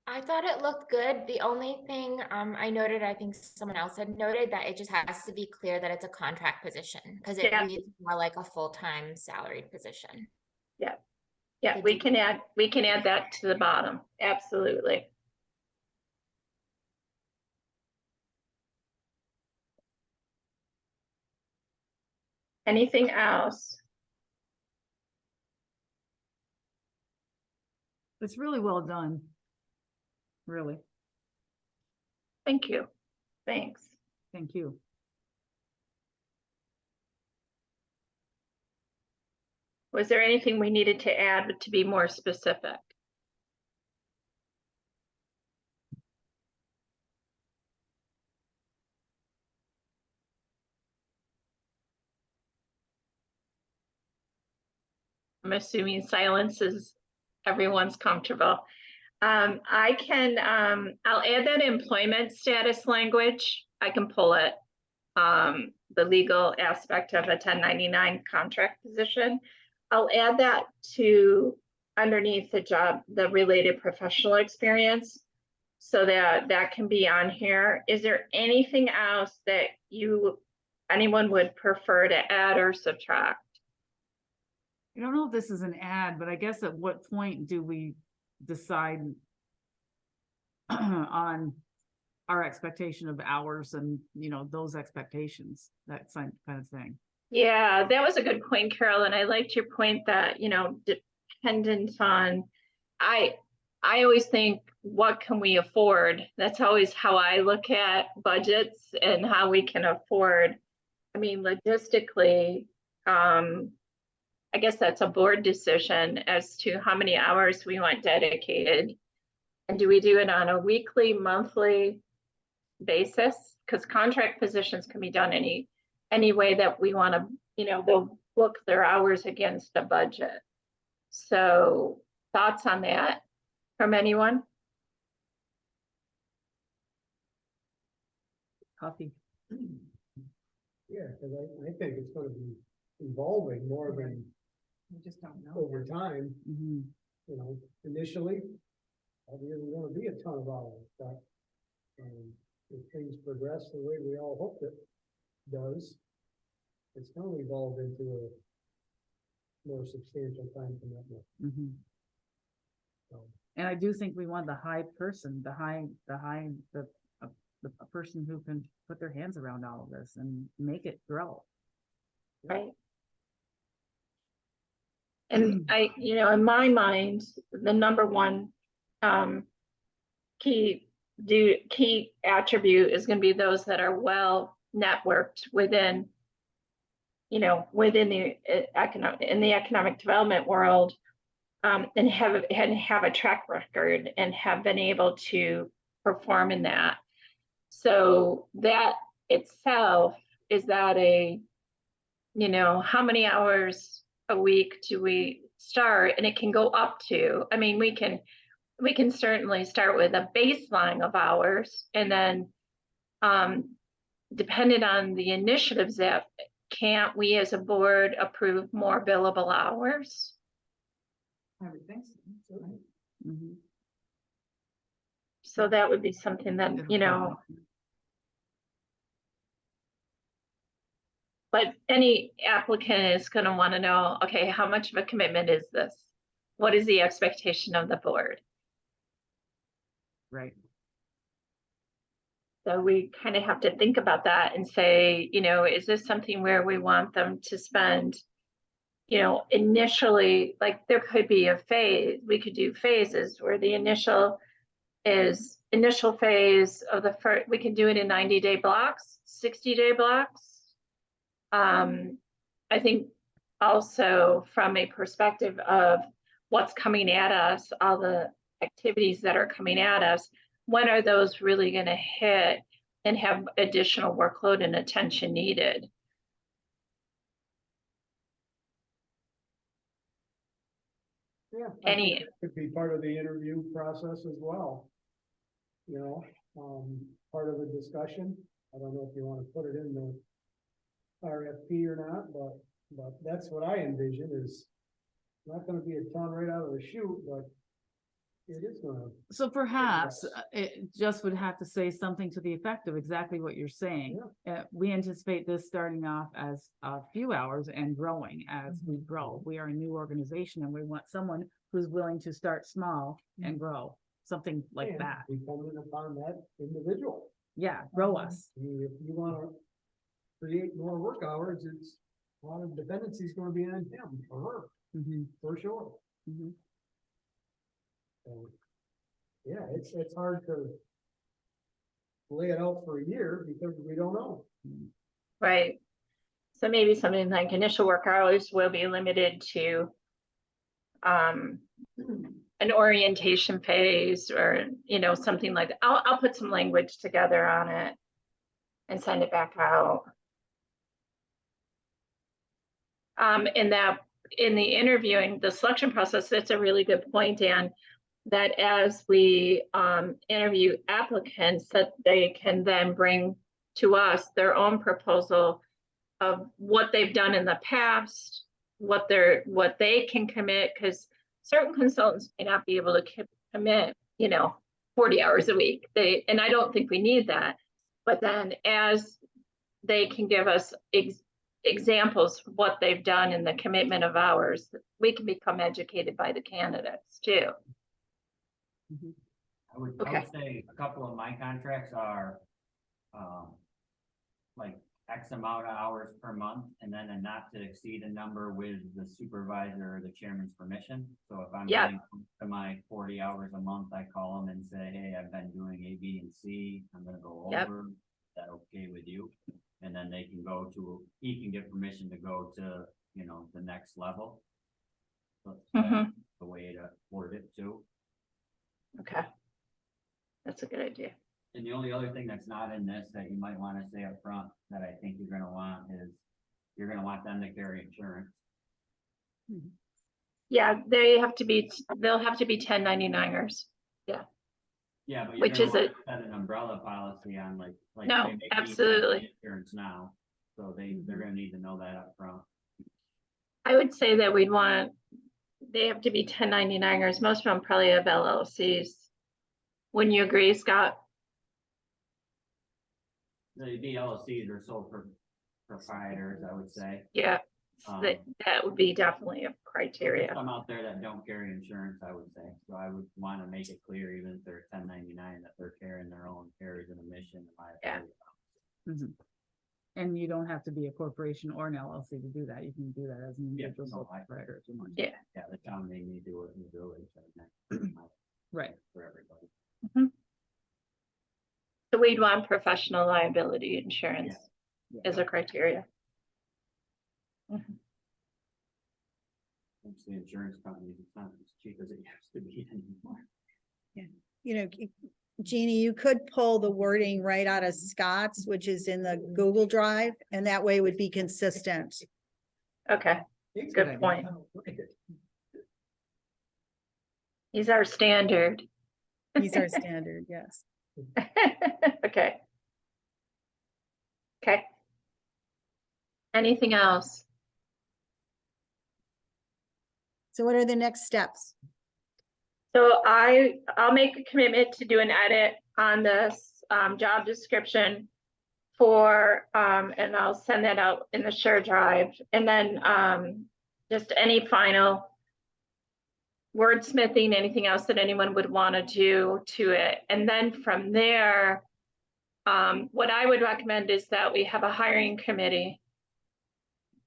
I thought it looked good. The only thing I noted, I think someone else had noted, that it just has to be clear that it's a contract position, because it Yeah. reads more like a full-time salaried position. Yeah, we can add that to the bottom. Absolutely. Anything else? It's really well done. Really, Thank you. Thanks. thank you. Was there anything we needed to add to be more specific? I'm assuming silence is everyone's comfortable. I can, I'll add that employment status language. I can pull it. The legal aspect of a 1099 contract position. I'll add that to underneath the job, the related professional experience, so that that can be on here. Is there anything else that anyone would prefer to add or subtract? I don't know if this is an ad, but I guess at what point do we decide on our expectation of hours and, you know, those expectations, that kind of thing? Yeah, that was a good point, Carol. And I liked your point that, you know, dependent on, I always think, what can we afford? That's always how I look at budgets and how we can afford. I mean, logistically, I guess that's a board decision as to how many hours we want dedicated. And do we do it on a weekly, monthly basis? Because contract positions can be done any way that we want to, you know, they'll book their hours against the budget. So thoughts on that from anyone? Coffee. Yeah, because I think it's gonna be evolving more than We just don't know. over time, Mhm. you know, initially. Probably isn't gonna be a ton of hours, but, if things progress the way we all hope it does, it's gonna evolve into a more substantial time commitment, Mhm. so. And I do think we want the high person, a person who can put their hands around all of this and make it grow. Right. And I, you know, in my mind, the number one key attribute is going to be those that are well networked within, you know, within the economic development world, and have a track record and have been able to perform in that. So that itself, is that a, you know, how many hours a week do we start? And it can go up to, I mean, we can certainly start with a baseline of hours, and then depending on the initiatives, that can't we as a board approve more billable hours? I would think so. Right? Mhm. So that would be something that, you know, but any applicant is going to want to know, okay, how much of a commitment is this? What is the expectation of the board? Right. So we kind of have to think about that and say, you know, is this something where we want them to spend, you know, initially, like there could be a phase, we could do phases where the initial phase of the first, we can do it in 90-day blocks, 60-day blocks. I think also from a perspective of what's coming at us, all the activities that are coming at us, when are those really going to hit and have additional workload and attention needed? Yeah. I Any- think it could be part of the interview process as well. You know, part of the discussion. I don't know if you want to put it in the RFP or not, but that's what I envision is not gonna be a ton right out of the chute, but it is gonna. So perhaps Yes. it just would have to say something to the effect of exactly what you're saying. We anticipate this starting off as a few hours and growing as we grow. We are a new organization and we want someone who's willing to start small and grow, something like and that. Depending upon that individual. Yeah, grow us. I mean, if you wanna create more work hours, it's, a lot of dependency is gonna be on him or her, Mhm, for sure. mhm. So, yeah, it's hard to lay it out for a year because we don't know. Right. So maybe something like initial work hours will be limited to an orientation phase or, you know, something like that. I'll put some language together on it and send it back out. And that in the interviewing, the selection process, that's a really good point, Dan, that as we interview applicants, that they can then bring to us their own proposal of what they've done in the past, what they can commit, because certain consultants may not be able to commit, you know, 40 hours a week. And I don't think we need that. But then as they can give us examples of what they've done in the commitment of hours, we can become educated by the candidates too. I would Okay. say a couple of my contracts are, like X amount of hours per month, and then a not to exceed a number with the supervisor or the chairman's permission. So if I'm Yeah. getting to my 40 hours a month, I call them and say, hey, I've been doing A, B, and C. I'm gonna go Yep. over. Is that okay with you? And then they can go to, he can get permission to go to, you know, the next level. So that's the way to word it too. Okay. That's a good idea. And the only other thing that's not in this that you might want to say up front that I think you're gonna want is, you're gonna want them to carry insurance. Yeah, they'll have to be 1099ers. Yeah, but you're Which gonna is want to set an umbrella policy on like. No, they may need absolutely. Insurance now, so they're gonna need to know that up front. I would say that they have to be 1099ers. Most of them probably have LLCs. Wouldn't you agree, Scott? The LLCs are sole proprietors, I would say. Yeah, Um, that would be definitely a There's criteria. some out there that don't carry insurance, I would say, so I would want to make it clear, even if they're 1099, that they're carrying their own errors and omission. Mhm. And you don't have to be a corporation or an LLC to do that. You can do that as an Yeah, individual no, sole proprietor if you want. Yeah. Yeah, the town may need to do it in the village, and Right. for everybody. So we'd want professional liability insurance Yeah. as a criteria. It's the insurance companies, it's not as cheap as it used to be anymore. You know, Jeannie, you could pull the wording right out of Scott's, which is in the Google Drive, and that way it would be consistent. Okay, good point. He's our standard. These are standard, yes. Okay. Okay. Anything else? So what are the next steps? So I'll make a commitment to do an edit on this job description for, and I'll send that out in the share drive. And then just any final wordsmithing, anything else that anyone would want to do to it. And then from there, what I would recommend is that we have a hiring committee.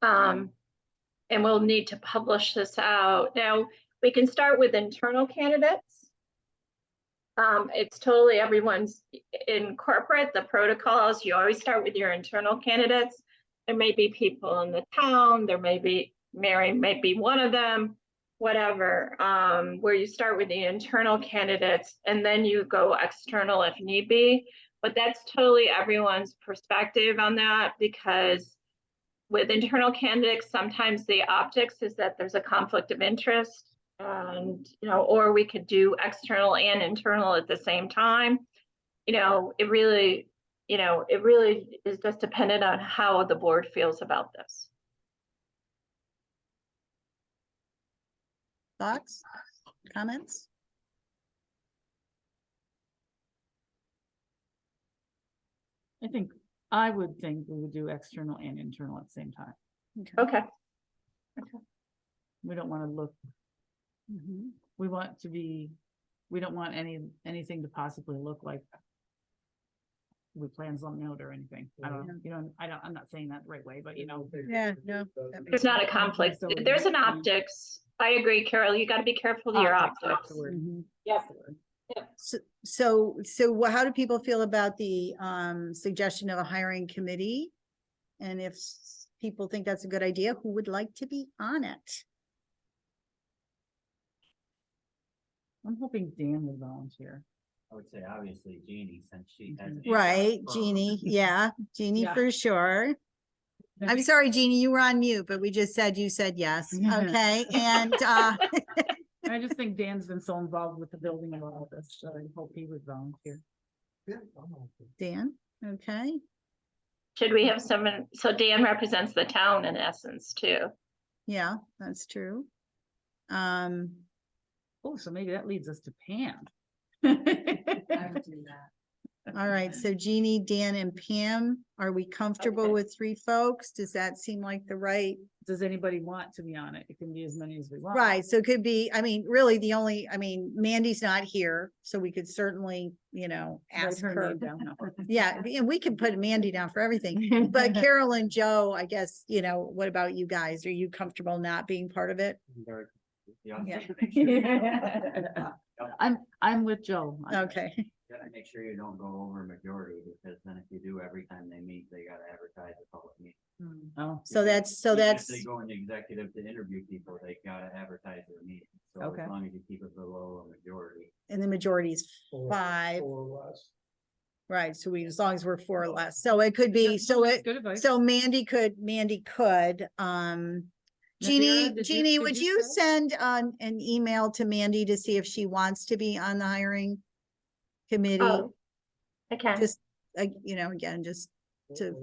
And we'll need to publish this out. Now, we can start with internal candidates. It's totally everyone's in corporate, the protocols, you always start with your internal candidates. There may be people in the town, there may be Mary might be one of them, whatever, where you start with the internal candidates and then you go external if need be. But that's totally everyone's perspective on that, because with internal candidates, sometimes the optics is that there's a conflict of interest. And, or we could do external and internal at the same time. It really is just dependent on how the board feels about this. Thoughts, comments? I would think we would do external and internal at the same time. Okay. We don't want to look, Mhm. we don't want anything to possibly look like we plan something out or anything. I don't know, I'm not saying that the right way, but Yeah, no. that makes There's not a sense. conflict. So- There's an optics. I agree, Carol. You got to be careful with your Optics, that's optics. the word. Mhm. Yep. So how do people feel about the suggestion of a hiring committee? And if people think that's a good idea, who would like to be on it? I'm hoping Dan will volunteer. I would say obviously Jeannie, since she has. an Right, HR firm. Jeannie, yeah, Jeannie Yeah. for sure. I'm sorry, Jeannie, you were on mute, but we just said you said yes, okay, and I just think Dan's been so involved with the building and all of this, so I hope he would volunteer. Yeah, I'm okay. Dan, okay, Should we have someone? So Dan represents the town in essence too. yeah, that's true. Oh, so maybe that leads us to Pam. I would do that. All right, so Jeannie, Dan and Pam, are we comfortable Okay. with 3 folks? Does that seem like the right? Does anybody want to be on it? It can be as many as we want. Right, so it could be, really Mandy's not here, so we could certainly, Write ask her her. name down now. Yeah, and we could put Mandy down for everything, but Carol and Joe, I guess, what about you guys? Are you comfortable not being part of it? Very- Yeah. Yeah. Make sure you don't- I'm with Joe. Okay, Gotta make sure you don't go over majority, because then if you do, every time they meet, they gotta advertise a public meeting. Oh, so that's, Even if they go into executive to interview people, they gotta advertise their meeting. So Okay. as long as you keep it below a majority. and the majority is Four- 5, four or less. right, so as long as we're 4 or less, so it could be, good advice. so Mandy could, Nadira, Jeannie, did would you you say? send an email to Mandy to see if she wants to be on the hiring committee? Oh, okay. Just, again, just to,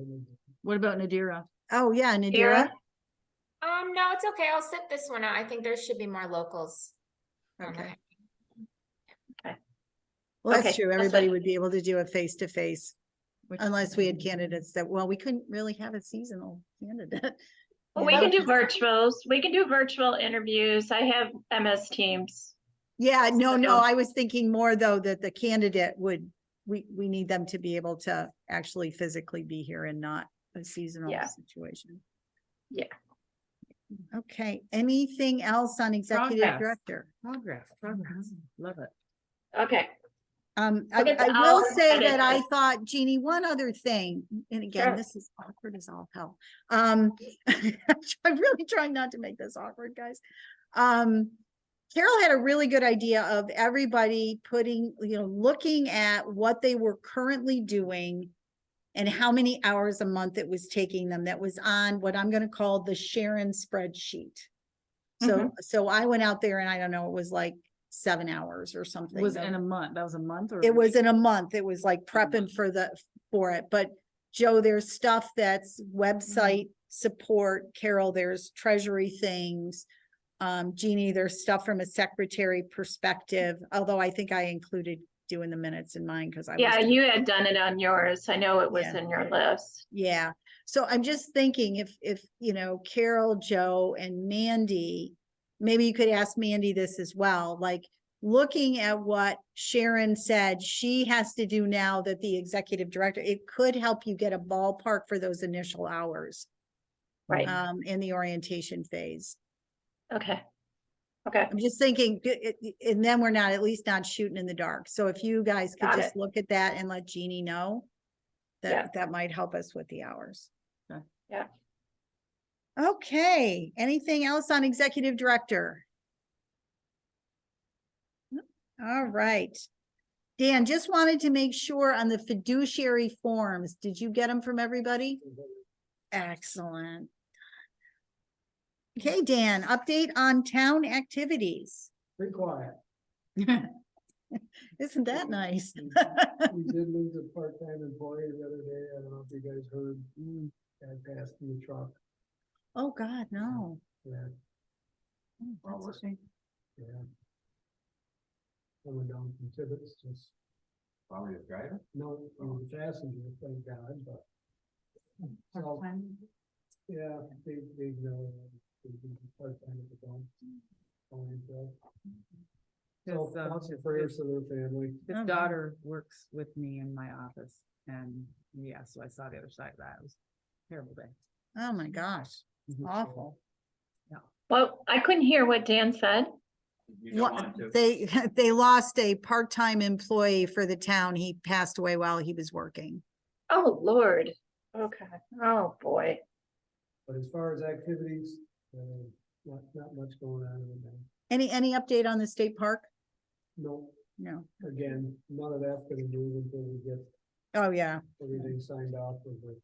What about Nadira? oh, yeah, Nadira. Kira? No, it's okay. I'll sit this one out. I think there should be more locals. on Okay. that. Well, that's Okay, true. that's Everybody fine. would be able to do it face to face, Which- unless we had candidates that, well, we couldn't really have a seasonal candidate. Well, you we know? can do virtuals. We can do virtual interviews. I have MS Teams. Yeah, no, So- I was thinking more though, that the candidate would, we need them to be able to actually physically be here and not a seasonal Yeah. situation. Yeah. Okay, anything else on executive Progress. director? Progress. Love it. Okay. I get the will hours say that I edited. thought, Jeannie, one other thing, and again, Sure. this is awkward as all hell. I'm really trying not to make this awkward, guys. Carol had a really good idea of everybody putting, looking at what they were currently doing and how many hours a month it was taking them. That was on what I'm gonna call the Sharon spreadsheet. So I went out there and I don't know, it was like 7 hours or something. Was of- in a month. That was a month or? It was in a month. It was like prepping for it. But Joe, there's stuff that's website support. Carol, there's treasury things. Jeannie, there's stuff from a secretary perspective, although I think I included doing the minutes in mine because I was. Yeah, doing- you had done it on yours. I know it was Yeah. in your list. Yeah, so I'm just thinking if, Carol, Joe and Mandy, maybe you could ask Mandy this as well, like looking at what Sharon said she has to do now that the executive director, it could help you get a ballpark for those initial hours. Right. In the orientation phase. Okay. Okay. I'm just thinking, and then we're not, at least not shooting in the dark. So if you guys could Got just it. look at that and let Jeannie know, Yeah. that might help us with the hours. Yeah. Okay, anything else on executive director? All right. Dan, just wanted to make sure on the fiduciary forms, did you get them from everybody? Excellent. Okay, Dan, update on town activities. Pretty quiet. Isn't that nice? We did lose a part-time employee the other day. I don't know if you guys heard. That passed in the truck. Oh, God, no. Yeah, Oh, that's a shame. yeah. Coming down from Tibbetts, just, Probably the driver. no, he was a passenger, thank God, but. So, Part-time. yeah, they know, part-time at the dump. Fine, so. So, His, thoughts and his- prayers to their family. His Oh, wow. daughter works with me in my office, and yeah, so I saw the other side of that. It was a terrible day. Oh, my gosh, awful. Well, I couldn't hear what Dan said. You don't What, want to. they lost a part-time employee for the town. He passed away while he was working. Oh, Lord. Okay. Oh, boy. But as far as activities, not much going on in the Any update on the state park? No, No. again, none of that's gonna move until we get Oh, yeah. everything signed off with the.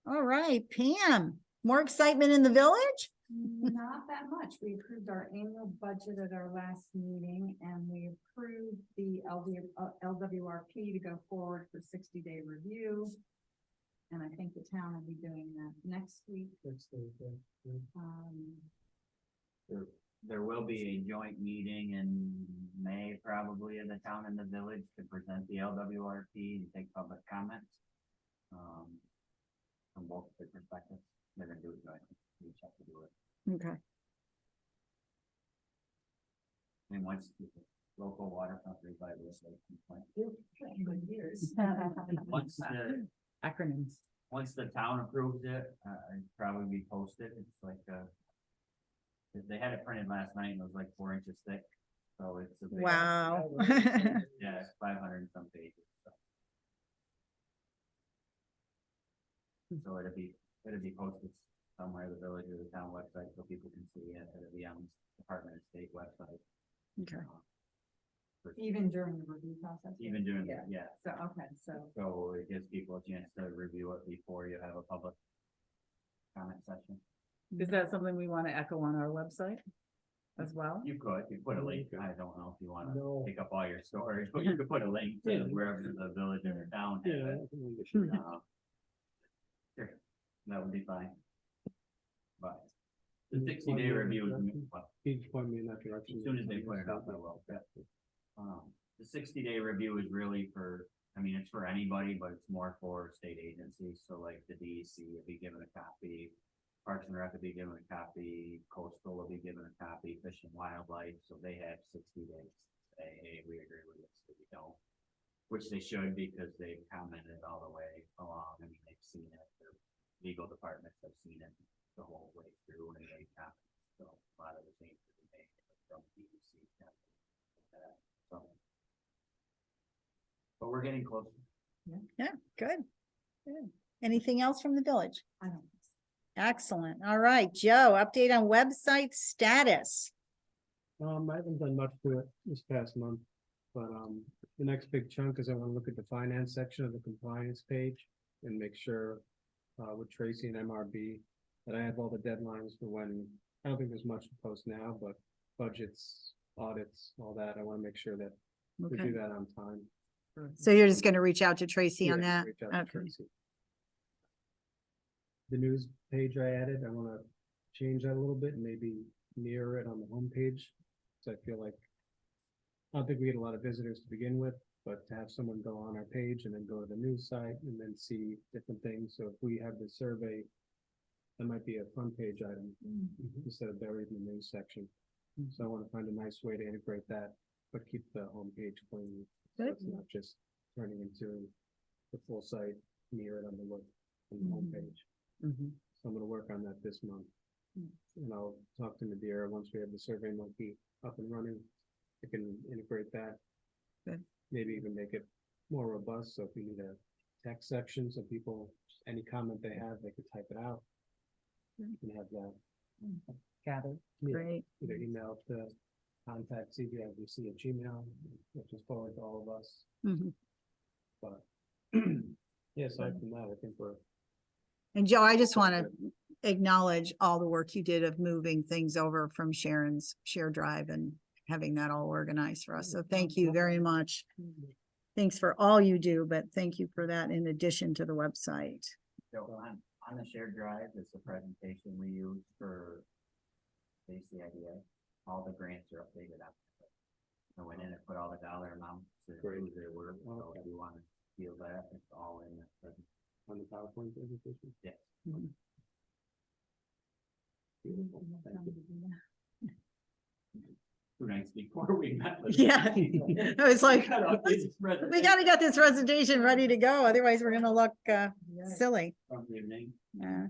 All right, Pam, more excitement in the village? Not that much. We approved our annual budget at our last meeting and we approved the LWRP to go forward for 60-day review. And I think the town will be doing that next week. Next Thursday. Yeah. There will be a joint meeting in May, probably, in the town and the village to present the LWRP and take public comments. From both the perspectives, they're gonna do it jointly, we each have to do it. Okay. I mean, once the local waterfront revitalization plan. Good years. Once the, Acronyms. once the town approves it, it'd probably be posted, it's like, they had it printed last night and it was like 4 inches thick, so it's a big. Wow. Yeah, it's 500 and some pages, so. So it'll be posted somewhere in the village or the town website so people can see it, it'll be on Department of State website. Okay. Even during the review process? Even doing Yeah. that, yeah, So, okay, so so it gives people a chance to review it before you have a public comment session. Is that something we want to echo on our website as well? You put a link, I don't know if you wanna No. pick up all your storage, but you could put a link to wherever the village or the town has it. Sure, that would be fine. But the 60-day review is, well, Each point me in that as direction. soon as they put it up, I will. The 60-day review is really for, I mean, it's for anybody, but it's more for state agencies, so like the DEC will be given a copy. Parks and Rec will be given a copy, Coastal will be given a copy, Fish and Wildlife, so they have 60 days. to say, hey, we agree with this, or we don't. Which they should, because they've commented all the way along, I mean, they've seen it, their legal departments have seen it the whole way through, and they comment, so a lot of the things that we make from DEC. So. But we're getting closer. Yeah, good. Good. Anything else from the village? I don't. Excellent. All right, Joe, update on website status. I haven't done much to it this past month, but, the next big chunk is I wanna look at the finance section of the compliance page and make sure, with Tracy and MRB, that I have all the deadlines for when, I don't think there's much to post now, but budgets, audits, all that, I wanna make sure that we Okay. do that on time. So you're just gonna reach out to Tracy on Yeah, that? reach out to Okay. Tracy. The news page I added, I wanna change that a little bit and maybe mirror it on the homepage. So I feel like, I don't think we get a lot of visitors to begin with, but to have someone go on our page and then go to the news site and then see different things. So if we have the survey, that might be a front page item instead of buried in the news section. So I wanna find a nice way to integrate that, but keep the homepage clean. So Good. it's not just turning into the full site, mirrored on the look on the homepage. Mhm. So I'm gonna work on that this month. And I'll talk to Nadira once we have the Survey Monkey up and running. I can integrate that. Good. Maybe even make it more robust, so if we need a text section, so people just any comment they have, they could type it out. You can have that. Gather. Yeah, Great. either email to contact CVIBC at Gmail, which is forward to all of us, Mhm. but. Yeah, aside from that, I think we're. And Joe, I just want to acknowledge all the work you did of moving things over from Sharon's share drive and having that all organized for us. So thank you very much. Thanks for all you do, but thank you for that in addition to the website. So on the shared drive, it's the presentation we use for basic idea. All the grants are updated up. I went in and put all the dollar amounts to who they were, so if you want to feel that, it's all in that presentation. On the PowerPoint presentation? Yes. Mhm. Beautiful, thank you. 2 nights before we met with. Yeah, I was like, we gotta get this presentation ready to go, otherwise we're gonna look silly. From the evening. Yeah.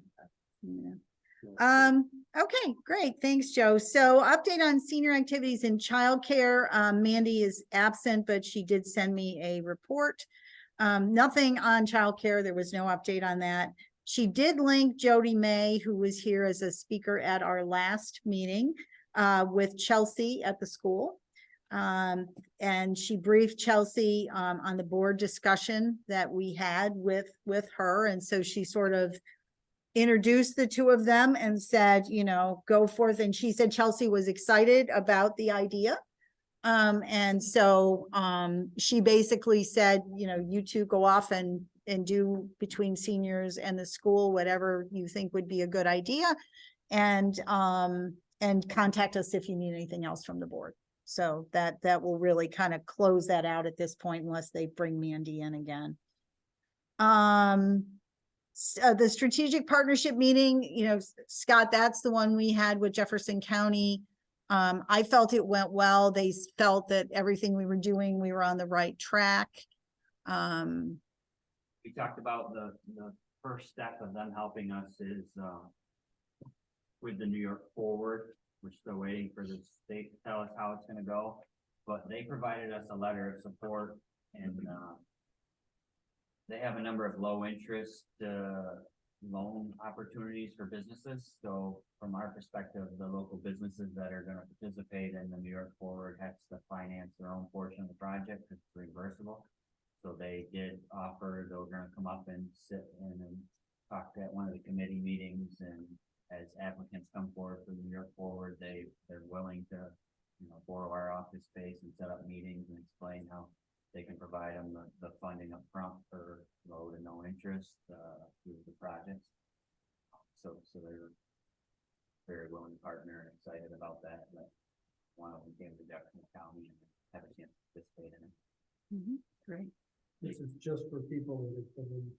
Okay, great. Thanks, Joe. So update on senior activities in childcare. Mandy is absent, but she did send me a report. Nothing on childcare. There was no update on that. She did link Jody May, who was here as a speaker at our last meeting, with Chelsea at the school. And she briefed Chelsea, on the board discussion that we had with her. And so she sort of introduced the two of them and said, you know, go forth. And she said Chelsea was excited about the idea. And so, she basically said, you know, you two go off and do between seniors and the school, whatever you think would be a good idea. And contact us if you need anything else from the board. So that will really kind of close that out at this point, unless they bring Mandy in again. The strategic partnership meeting, you know, Scott, that's the one we had with Jefferson County. I felt it went well. They felt that everything we were doing, we were on the right track. We talked about the first step of them helping us is, with the New York Forward. We're still waiting for the state to tell us how it's gonna go, but they provided us a letter of support and, they have a number of low interest, loan opportunities for businesses. So from our perspective, the local businesses that are gonna participate in the New York Forward has to finance their own portion of the project. It's reimbursable. So they did offer, they were gonna come up and sit in and talk at one of the committee meetings, and as applicants come forward for the New York Forward, they're willing to, you know, borrow our office space and set up meetings and explain how they can provide them the funding up front for low to no interest, through the projects. So they're very willing to partner and excited about that, but one of them came to Jefferson County and have a chance to participate in it. Great. This is just for people that have been in.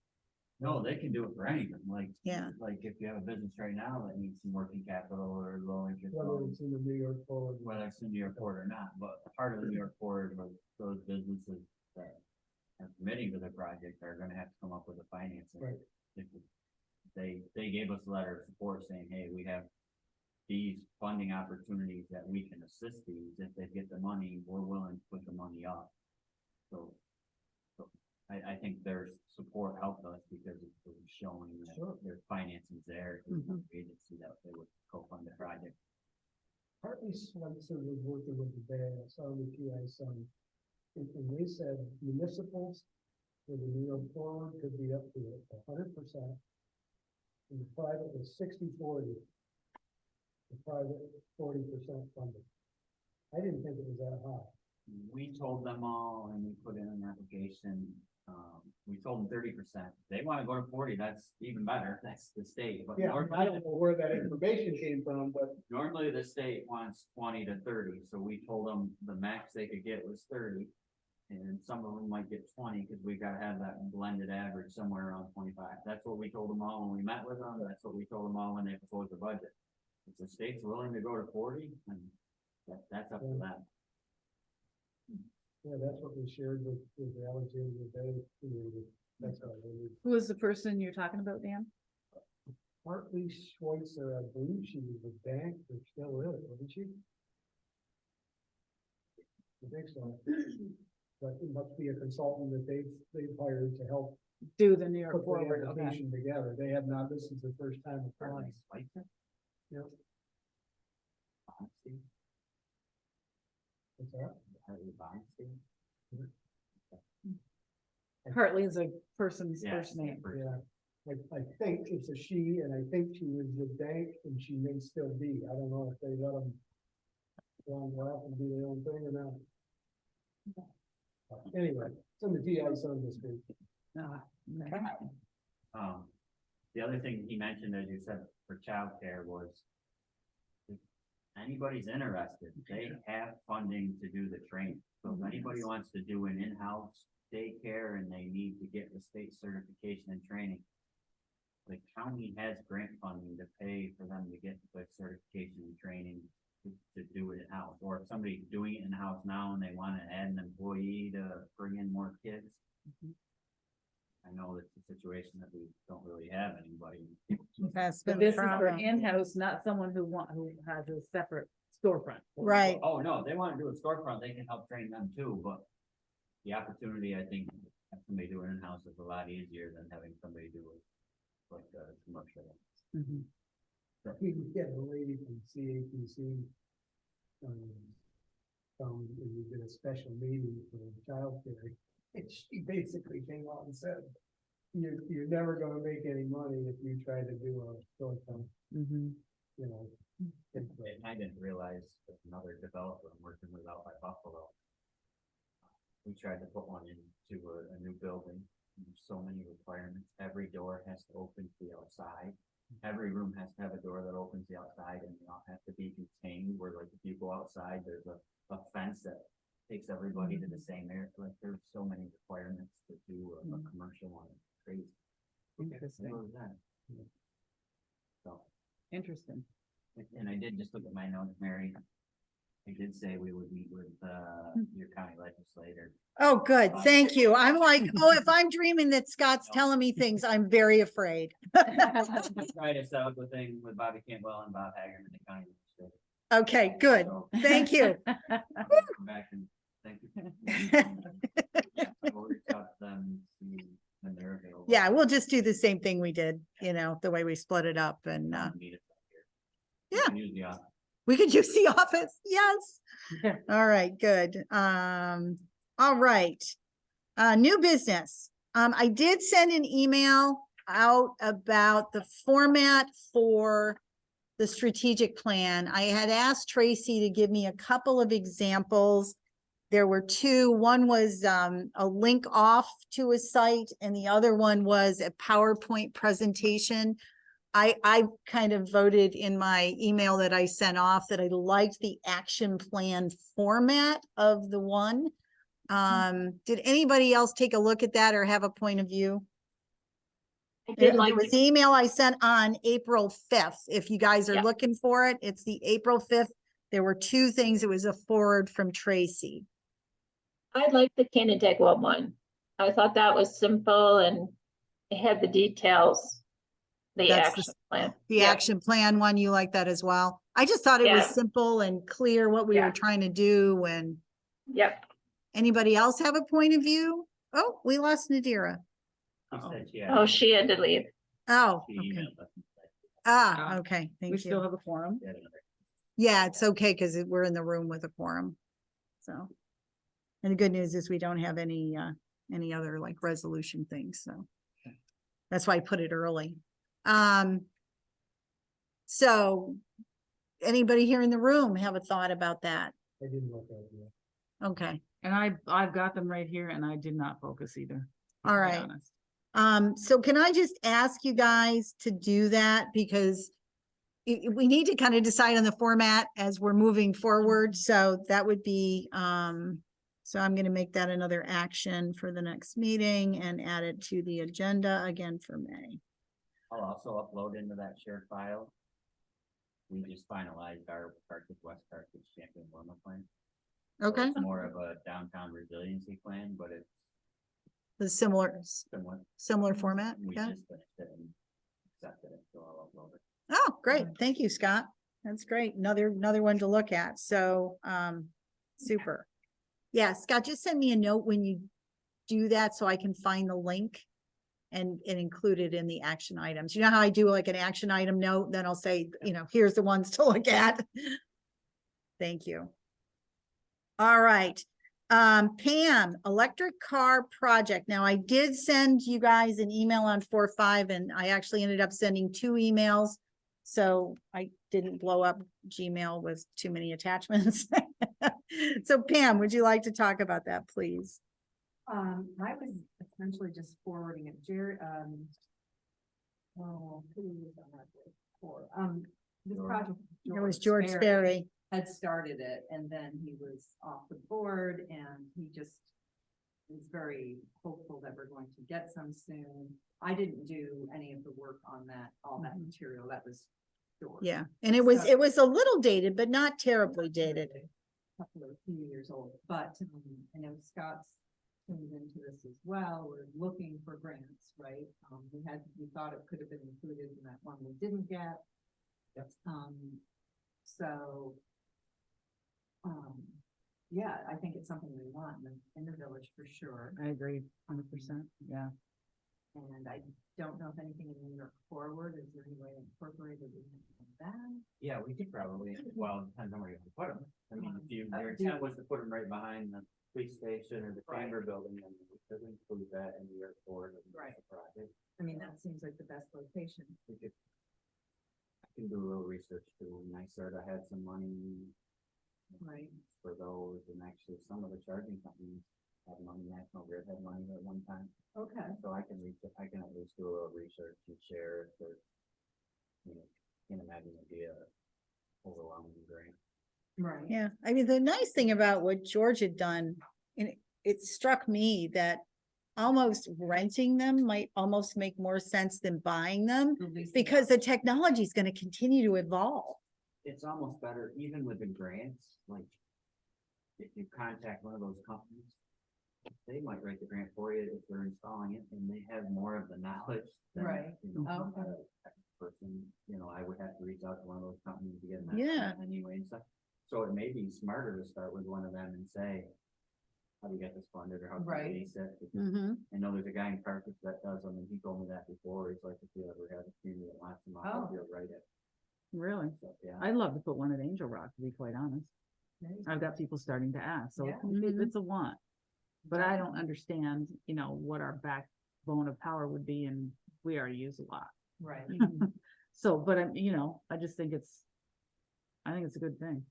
No, they can do it for anything, like. Yeah. Like if you have a business right now that needs some working capital or low interest Whether loans, it's in the New York Forward. whether it's in New York Port or not, but part of the New York Port was those businesses that are committing to the project are gonna have to come up with the financing. Right. They gave us a letter of support saying, hey, we have these funding opportunities that we can assist these. If they get the money, we're willing to put the money up. So I think their support helped us because it was showing that Sure. their financing's there. It was an agency that they would co-fund the project. Partly Swenson was working with the band, I saw the PI some, and they said municipals for the New York Forward could be up to 100%. And the private was 60-40. The private 40% funded. I didn't think it was that high. We told them all and we put in an application, we told them 30%. They wanna go to 40, that's even better, that's the state, but Yeah, I don't know where that information came from, but normally the state wants 20 to 30, so we told them the max they could get was 30. And some of them might get 20, cause we gotta have that blended average somewhere around 25. That's what we told them all when we met with them, that's what we told them all when they proposed the budget. If the state's willing to go to 40, then that's up to them. yeah, that's what we shared with the Alexandria Bay community. That's what I believe. Who is the person you're talking about, Dan? Hartley Schweitzer, I believe she was a bank, or still is, wasn't she? I think so. But it must be a consultant that they've hired to help do the New York put the forward, okay. application together. They have not, this is their first time applying. Yep. What's that? Hartley is a person's Yeah, first name. Yeah, I think it's a she, and I think she was with bank, and she may still be. I don't know if they let them run off and do their own thing or not. Anyway, it's in the GI zone this week. Ah, okay. The other thing he mentioned, as you said, for childcare was if anybody's interested, they have funding to do the training. So if anybody wants to do an in-house daycare and they need to get the state certification and training, the county has grant funding to pay for them to get the certification and training to do it in-house. Or if somebody's doing it in-house now and they want to add an employee to bring in more kids. I know it's a situation that we don't really have anybody. That's But been a this is for problem. in-house, not someone who has a separate storefront. Right. Oh, no, if they want to do a storefront, they can help train them too, but the opportunity, I think, have somebody do it in-house is a lot easier than having somebody do it like a commercial. Mhm. We had a lady from CAPC. And we did a special meeting for childcare, and she basically came out and said, you're never gonna make any money if you try to do a storefront, Mhm. you know. And I didn't realize that another developer I'm working with out by Buffalo. We tried to put one into a new building. There's so many requirements. Every door has to open to the outside. Every room has to have a door that opens the outside, and they all have to be contained where, like, if you go outside, there's a fence that takes everybody to the same area. Like, there's so many requirements to do a commercial one. It's crazy. Interesting. What was that? So, Interesting. and I did just look at my notes, Mary. I did say we would meet with, your county legislator. Oh, good. Thank you. I'm like, oh, if I'm dreaming that Scott's telling me things, I'm very afraid. Try to set up a thing with Bobby Campbell and Bob Hager in the county legislature. Okay, good. So, Thank you. I'll come back and thank you. We'll reach out to them and see when they're available. Yeah, we'll just do the same thing we did, you know, the way we split it up and, Meet us up here. yeah. We can use the office. we could use the office. Yes. Yeah. All right, good. All right. New business. I did send an email out about the format for the strategic plan. I had asked Tracy to give me a couple of examples. There were two. One was a link off to a site, and the other one was a PowerPoint presentation. I kind of voted in my email that I sent off that I liked the action plan format of the one. Did anybody else take a look at that or have a point of view? I There did like was the- email I sent on April 5th. If you guys are Yeah. looking for it, it's the April 5th. There were two things. It was a forward from Tracy. I like the Canandaigua one. I thought that was simple and it had the details. The That's the action plan. The Yeah. action plan one, you like that as well? I just thought it was Yeah. simple and clear what we Yeah. were trying to do. And Yep. anybody else have a point of view? Oh, we lost Nadira. She said she had. Oh, she had to leave. Oh, She okay. emailed us and said Ah, okay, We thank still you. have a quorum. she had another- Yeah, it's okay because we're in the room with a quorum. So. And the good news is we don't have any other like resolution things, so. That's why I put it early. So anybody here in the room have a thought about that? I didn't look at it yet. Okay, And I've got them right here and I did not focus either. to all be right. honest. So can I just ask you guys to do that because we need to kind of decide on the format as we're moving forward. So that would be, so I'm going to make that another action for the next meeting and add it to the agenda again for May. I'll also upload into that shared file. We just finalized our Carthage West Carthage Champion Loma plan. So Okay, It's more of a downtown resiliency plan, but it's the similar similar. format, We yeah. just finished it and accepted it, so I'll upload it. Oh, great. Thank you, Scott. That's great. Another one to look at. So, super. Yeah, Scott, just send me a note when you do that so I can find the link. and include it in the action items. You know how I do like an action item note, then I'll say, you know, here's the ones to look at. Thank you. All right. Pam, electric car project. Now I did send you guys an email on 4/5 and I actually ended up sending 2 emails. So I didn't blow up Gmail with too many attachments. So Pam, would you like to talk about that, please? I was essentially just forwarding it, Jerry, who was on that list for, this project. It was George Sperry. Had started it and then he was off the board and he just is very hopeful that we're going to get some soon. I didn't do any of the work on that, all that material, that was George. Yeah, and it was a little dated, but not terribly dated. Couple of few years old, but I know Scott's tuned into this as well. We're looking for grants, right? We thought it could have been included in that one we didn't get. So, yeah, I think it's something we want in the village for sure. I agree, 100%, yeah. And I don't know if anything in New York Forward, is there any way incorporated in that? Yeah, we could probably, well, it depends on where you put them. I mean, if your intent was to put them right behind the police station or the chamber building, then we could include that in the airport. Right. Project. I mean, that seems like the best location. I can do a little research too, and I sort of had some money Right. for those, and actually some of the charging companies have money, National Grid had money at one time. Okay. So I can at least do a little research and share if there's, you know, can't imagine it'd be a overwhelming grant. Right. Yeah, I mean, the nice thing about what George had done, and it struck me that almost renting them might almost make more sense than buying them because the technology is going to continue to evolve. It's almost better, even with the grants, like, if you contact one of those companies, they might write the grant for you if they're installing it, and they have more of the knowledge than, Right. you know, Okay. a person, you know, I would have to reach out to one of those companies to get them. Yeah. Anyway, and stuff. So it may be smarter to start with one of them and say, how do you get this funded, or how do Right. you lease it? Because Mm-hmm. I know there's a guy in Carthage that does them, and he told me that before. He's like, if you ever have a community that wants them, I'll help you write it. Really? So, yeah. I'd love to put one at Angel Rock, to be quite honest. I've got people starting to ask, so Yeah. it's a want. But I don't understand, you know, what our backbone of power would be, and we already use a lot. Right. So, but I'm, you know, I just think I think it's a good thing.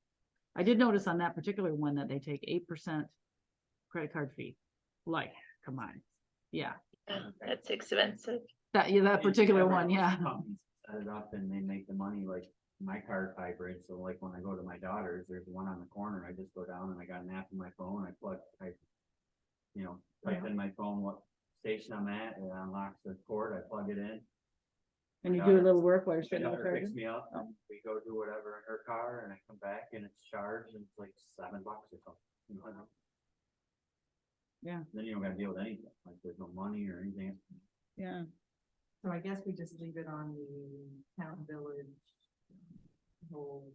I did notice on that particular one that they take 8% credit card fee. Like, come on. Yeah, That's expensive. that particular one, yeah. Companies set it up and they make the money, like my card vibrates, so like when I go to my daughter's, there's one on the corner, I just go down and I got an app on my phone, type in my phone what station I'm at, it unlocks the cord, I plug it in. And you do a little work while you're My sitting daughter there. picks me up and we go do whatever in her car and I come back and it's charged and it's like $7 or something. You know? Yeah. Then you don't gotta deal with anything, like there's no money or anything. Yeah. So I guess we just leave it on the town village. Whole.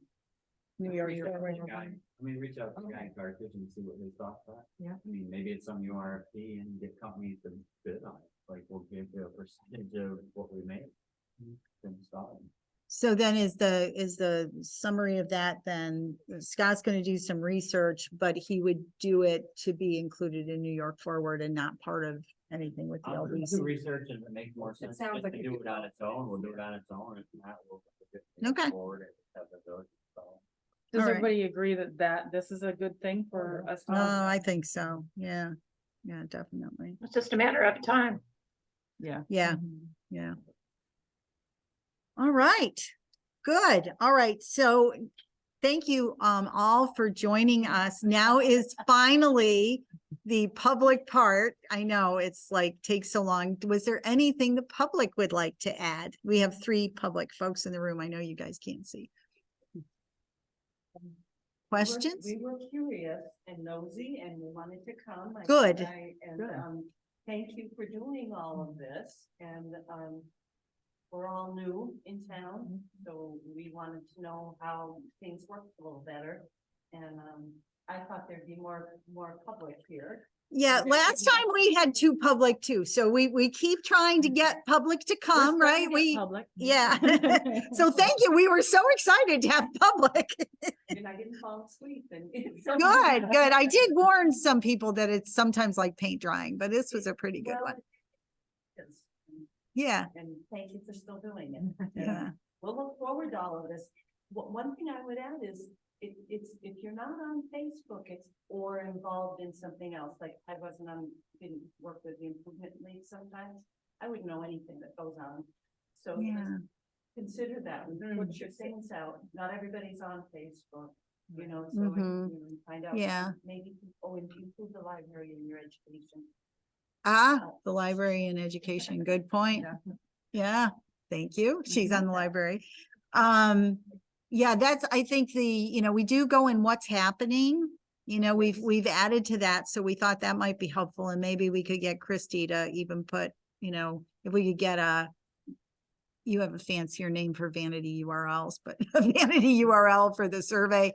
New York. Reach out to Forward. the guy- reach out to the guy in Carthage and see what his thoughts are. Yeah. I mean, maybe it's some URFP and get companies to bid on it, like we'll give you a percentage of what we make. To install it. So then is the summary of that then, Scott's gonna do some research, but he would do it to be included in New York Forward and not part of anything with the I'll do LDC. research and it makes more sense. sounds If like to a do good it on its own, we'll do it on its own, if not, we'll. get it Okay. Forward and have the village install. Does All right. everybody agree that this is a good thing for us? to Oh, have? I think so. Yeah. Yeah, definitely. It's just a matter of time. Yeah. Yeah, yeah. All right, good. All right, so thank you all for joining us. Now is finally the public part. I know it's like takes so long. Was there anything the public would like to add? We have 3 public folks in the room. I know you guys can't see. Questions? We were curious and nosy and we wanted to come. Good. And, Good. thank you for doing all of this and, we're all new in town, so we wanted to know how things work a little better. And, I thought there'd be more public here. Yeah, last time we had two public too, so we keep trying to get public to We're come, starting right? to get We, public. yeah. So thank you. We were so excited to have public. And I didn't fall asleep and. Good, good. I did warn some people that it's sometimes like paint drying, but this was a pretty good Well, one. it is. Yeah, And thank you for still doing it. yeah. We'll look forward to all of this. One thing I would add is, if you're not on Facebook, or involved in something else, like I didn't work with the Improvement League sometimes, I wouldn't know anything that goes on. So just Yeah. consider that, put your things out, not everybody's on Facebook, so Mhm. find out. Yeah. Maybe, and include the library in your education. The library and education, good point. Yeah, thank you. She's on the library. Yeah, I think we do go in what's happening. We've added to that, so we thought that might be helpful, and maybe we could get Christy to even put, if we could get you have a fancier name for vanity URLs, but a vanity URL for the survey.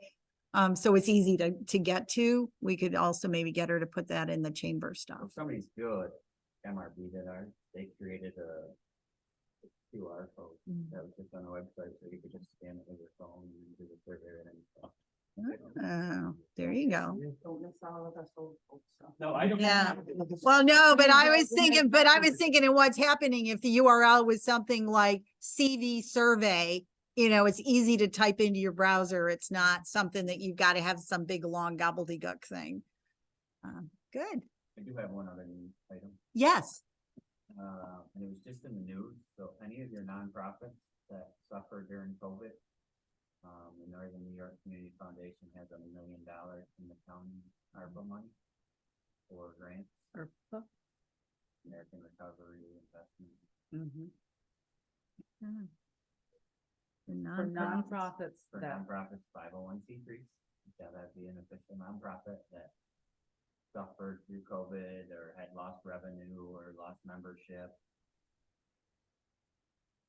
So it's easy to get to. We could also maybe get her to put that in the chamber stuff. Somebody's good, MRB they created a QR code that was just on the website, so you could just scan it with your phone and do the survey and stuff. Oh, there you go. Don't miss all of us old folks. So. No, I don't. Yeah. Well, no, but I was thinking in what's happening, if the URL was something like CV survey, it's easy to type into your browser. It's not something that you've got to have some big long gobbledygook thing. Good. I do have one other news item. Yes. And it was just in the news, so any of your nonprofits that suffered during COVID, the Northern New York Community Foundation has $1 million in the county ARPA money for grants, American Recovery Investment. For nonprofits For that, nonprofits, 501(c)(3)s, that'd be an official nonprofit that suffered through COVID or had lost revenue or lost membership.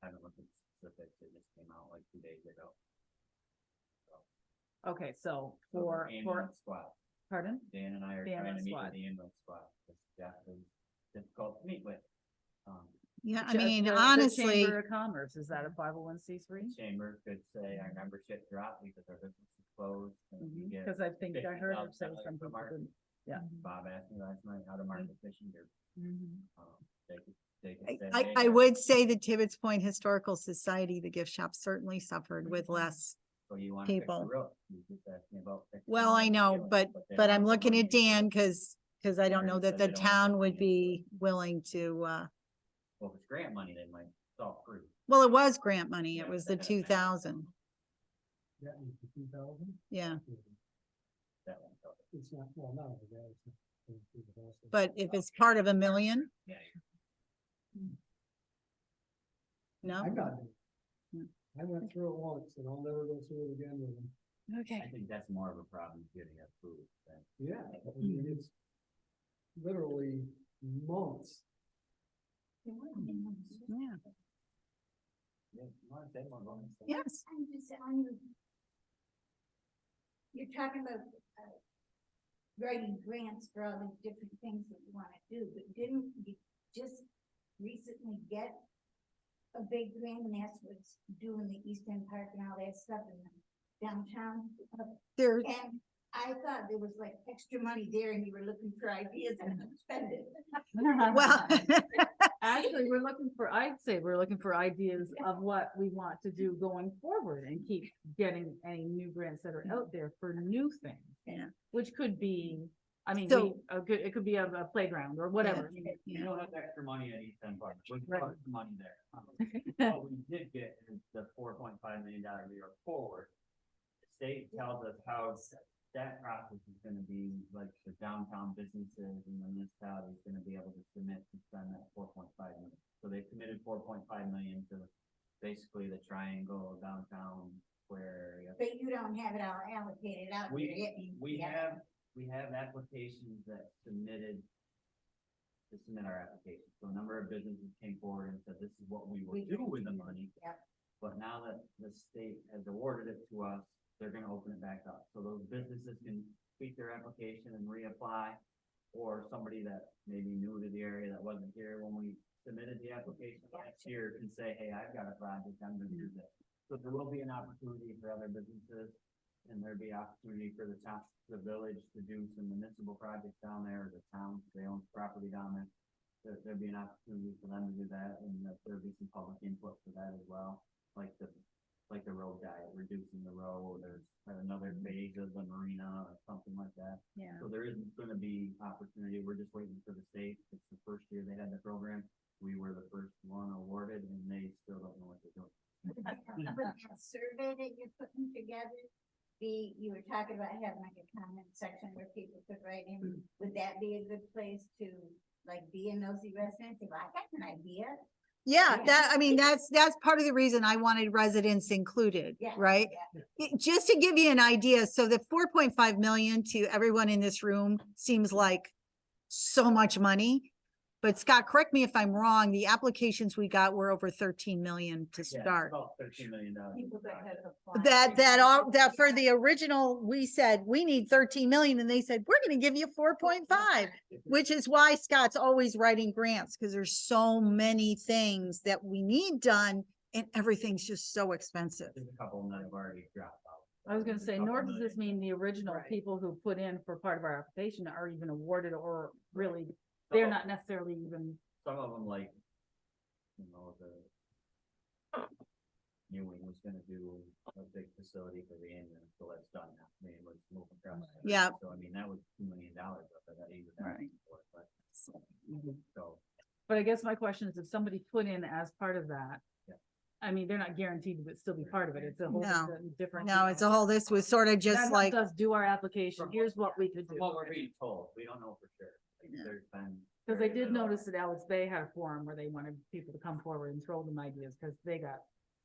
I haven't looked at the specifics, it just came out like 2 days ago. okay, so for, Ambulance squad, pardon? Dan and I are The trying to ambulance meet squad. with the ambulance squad, because Jeff is difficult to meet with. Yeah, I Ju- mean, the honestly, Chamber of Commerce, is that a 501c3? Chamber could say our membership dropped because our business is closed. And you get Because I think I heard her say $50,000 some for people market. didn't. Yeah. Bob asked me last night how to market fishing gear. They could say, I hey, would say the Tibbetts Point Historical Society, the gift shop certainly suffered with less. so you want to fix the people. roof. You just asked me about fixing Well, the I know, ceiling, but they I'm don't have looking money at to do it. Dan because I don't know Already that said the they don't have town money would to be willing to, Well, if it's grant money, they might, it's all free. well, it was grant money. It Yeah, was they the had a match. 2,000. That was the 2,000? Yeah. That one covered. It's not, well, not only that, it's not. going through the house. But if it's part of $1 million, Yeah, no? I got it. Hmm. I went through it once and I'll never go through it again with them. Okay. I think that's more of a problem getting approved than. Yeah, I mean, it's literally months. Yeah. Yeah, you want to say more about it? Yes. I'm just on you. You're talking about writing grants for all the different things that you wanna do, but didn't you just recently get a big grant, and that's what's doing the East End Park and all that stuff in the downtown? There, And I thought there was like extra money there and you were looking for ideas and spend it. well, Actually, I'd say we're looking for ideas of what we want to do going forward and keep getting any new grants that are out there for new things. Yeah. Which could be, I mean, So- it could be a playground or whatever. You don't have extra money at East End Park, we Right. put money there. What we did get is the $4.5 million New York forward. The state tells us how that process is gonna be, like the downtown businesses and the municipality is gonna be able to submit to spend that 4.5 million. So they committed 4.5 million to basically the triangle downtown square area. But you don't have it all allocated out there yet. We have applications that submitted to submit our application. So a number of businesses came forward and said, this is what we will do with the money. Yep. But now that the state has awarded it to us, they're gonna open it back up. So those businesses can tweak their application and reapply. Or somebody that may be new to the area that wasn't here when we submitted the application last year can say, hey, I've got a project, I'm gonna do this. So there will be an opportunity for other businesses. And there'd be opportunity for the town, the village to do some municipal projects down there, the town, they own property down there. There'd be an opportunity for them to do that, and there'd be some public input for that as well, like the road diet, reducing the road, there's another phase of the marina or something like that. Yeah. So there isn't gonna be opportunity, we're just waiting for the state, it's the first year they had the program, we were the first one awarded, and they still don't know what they're doing. But that survey that you're putting together, you were talking about having like a comment section where people could write in, would that be a good place to like be a nosy resident? If I got an idea. Yeah, Yeah. that, I mean, that's part of the reason I wanted residents included, Yeah, right? Just to give you an idea, so the 4.5 million to everyone in this room seems like so much money. But Scott, correct me if I'm wrong, the applications we got were over 13 million to Yeah, start. about $13 million. People that had applied. That for the original, we said, we need 13 million, and they said, we're gonna give you 4.5. Which is why Scott's always writing grants, because there's so many things that we need done and everything's just so expensive. There's a couple that have already dropped out. I was gonna say, Couple nor does this million. mean the original Right. people who put in for part of our application are even awarded or really, they're not necessarily even, Some of them like, the Ewing was gonna do a big facility for the ambulance, so that's done now. I mean, it was moving across. Yeah. So I mean, that was $2 million up there that he was asking for, but, so, but I guess my question is if somebody put in as part of that. Yeah. I mean, they're not guaranteed to still be part of it. It's a whole No. different. No, it's a whole, this was sort of That just helped like, us do our application. Here's what we could from do. what we're being told, we don't know for sure. Like, Yeah. there's been. Cause I very did little- notice that Alex Bay had a forum where they wanted people to come forward and throw them ideas, cause they got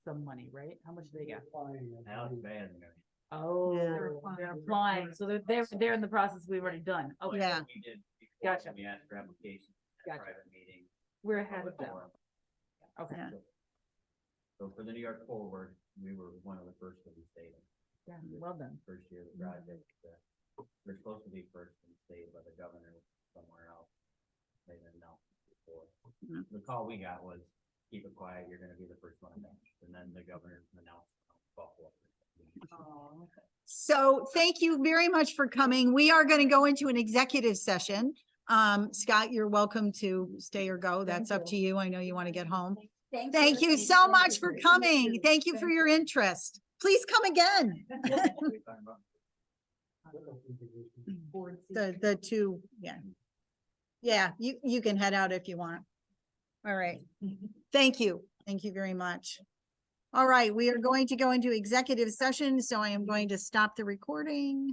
some money, right? How much they got? Alex Bay hasn't got any. Oh, they're applying, so they're in the process we've already done. Okay, Yeah. We did. before Gotcha. We asked for applications, Gotcha. private meeting. we're ahead of them. forum. Okay, Yeah. So for the New York Forward, we were one of the first in the state. yeah, well done. First year of the project, we're supposed to be first in the state, but the governor was somewhere else. They didn't know before. Mhm. The call we got was, keep it quiet, you're gonna be the first one announced, and then the governor announced Buffalo. Oh, okay. so thank you very much for coming. We are gonna go into an executive session. Scott, you're welcome to stay or go. That's up to you. I know you want to get home. Thank you so much for coming. Thank you for your interest. Please come again. The two, yeah. Yeah, you can head out if you want. All right. Thank you. Thank you very much. All right, we are going to go into executive session, so I am going to stop the recording.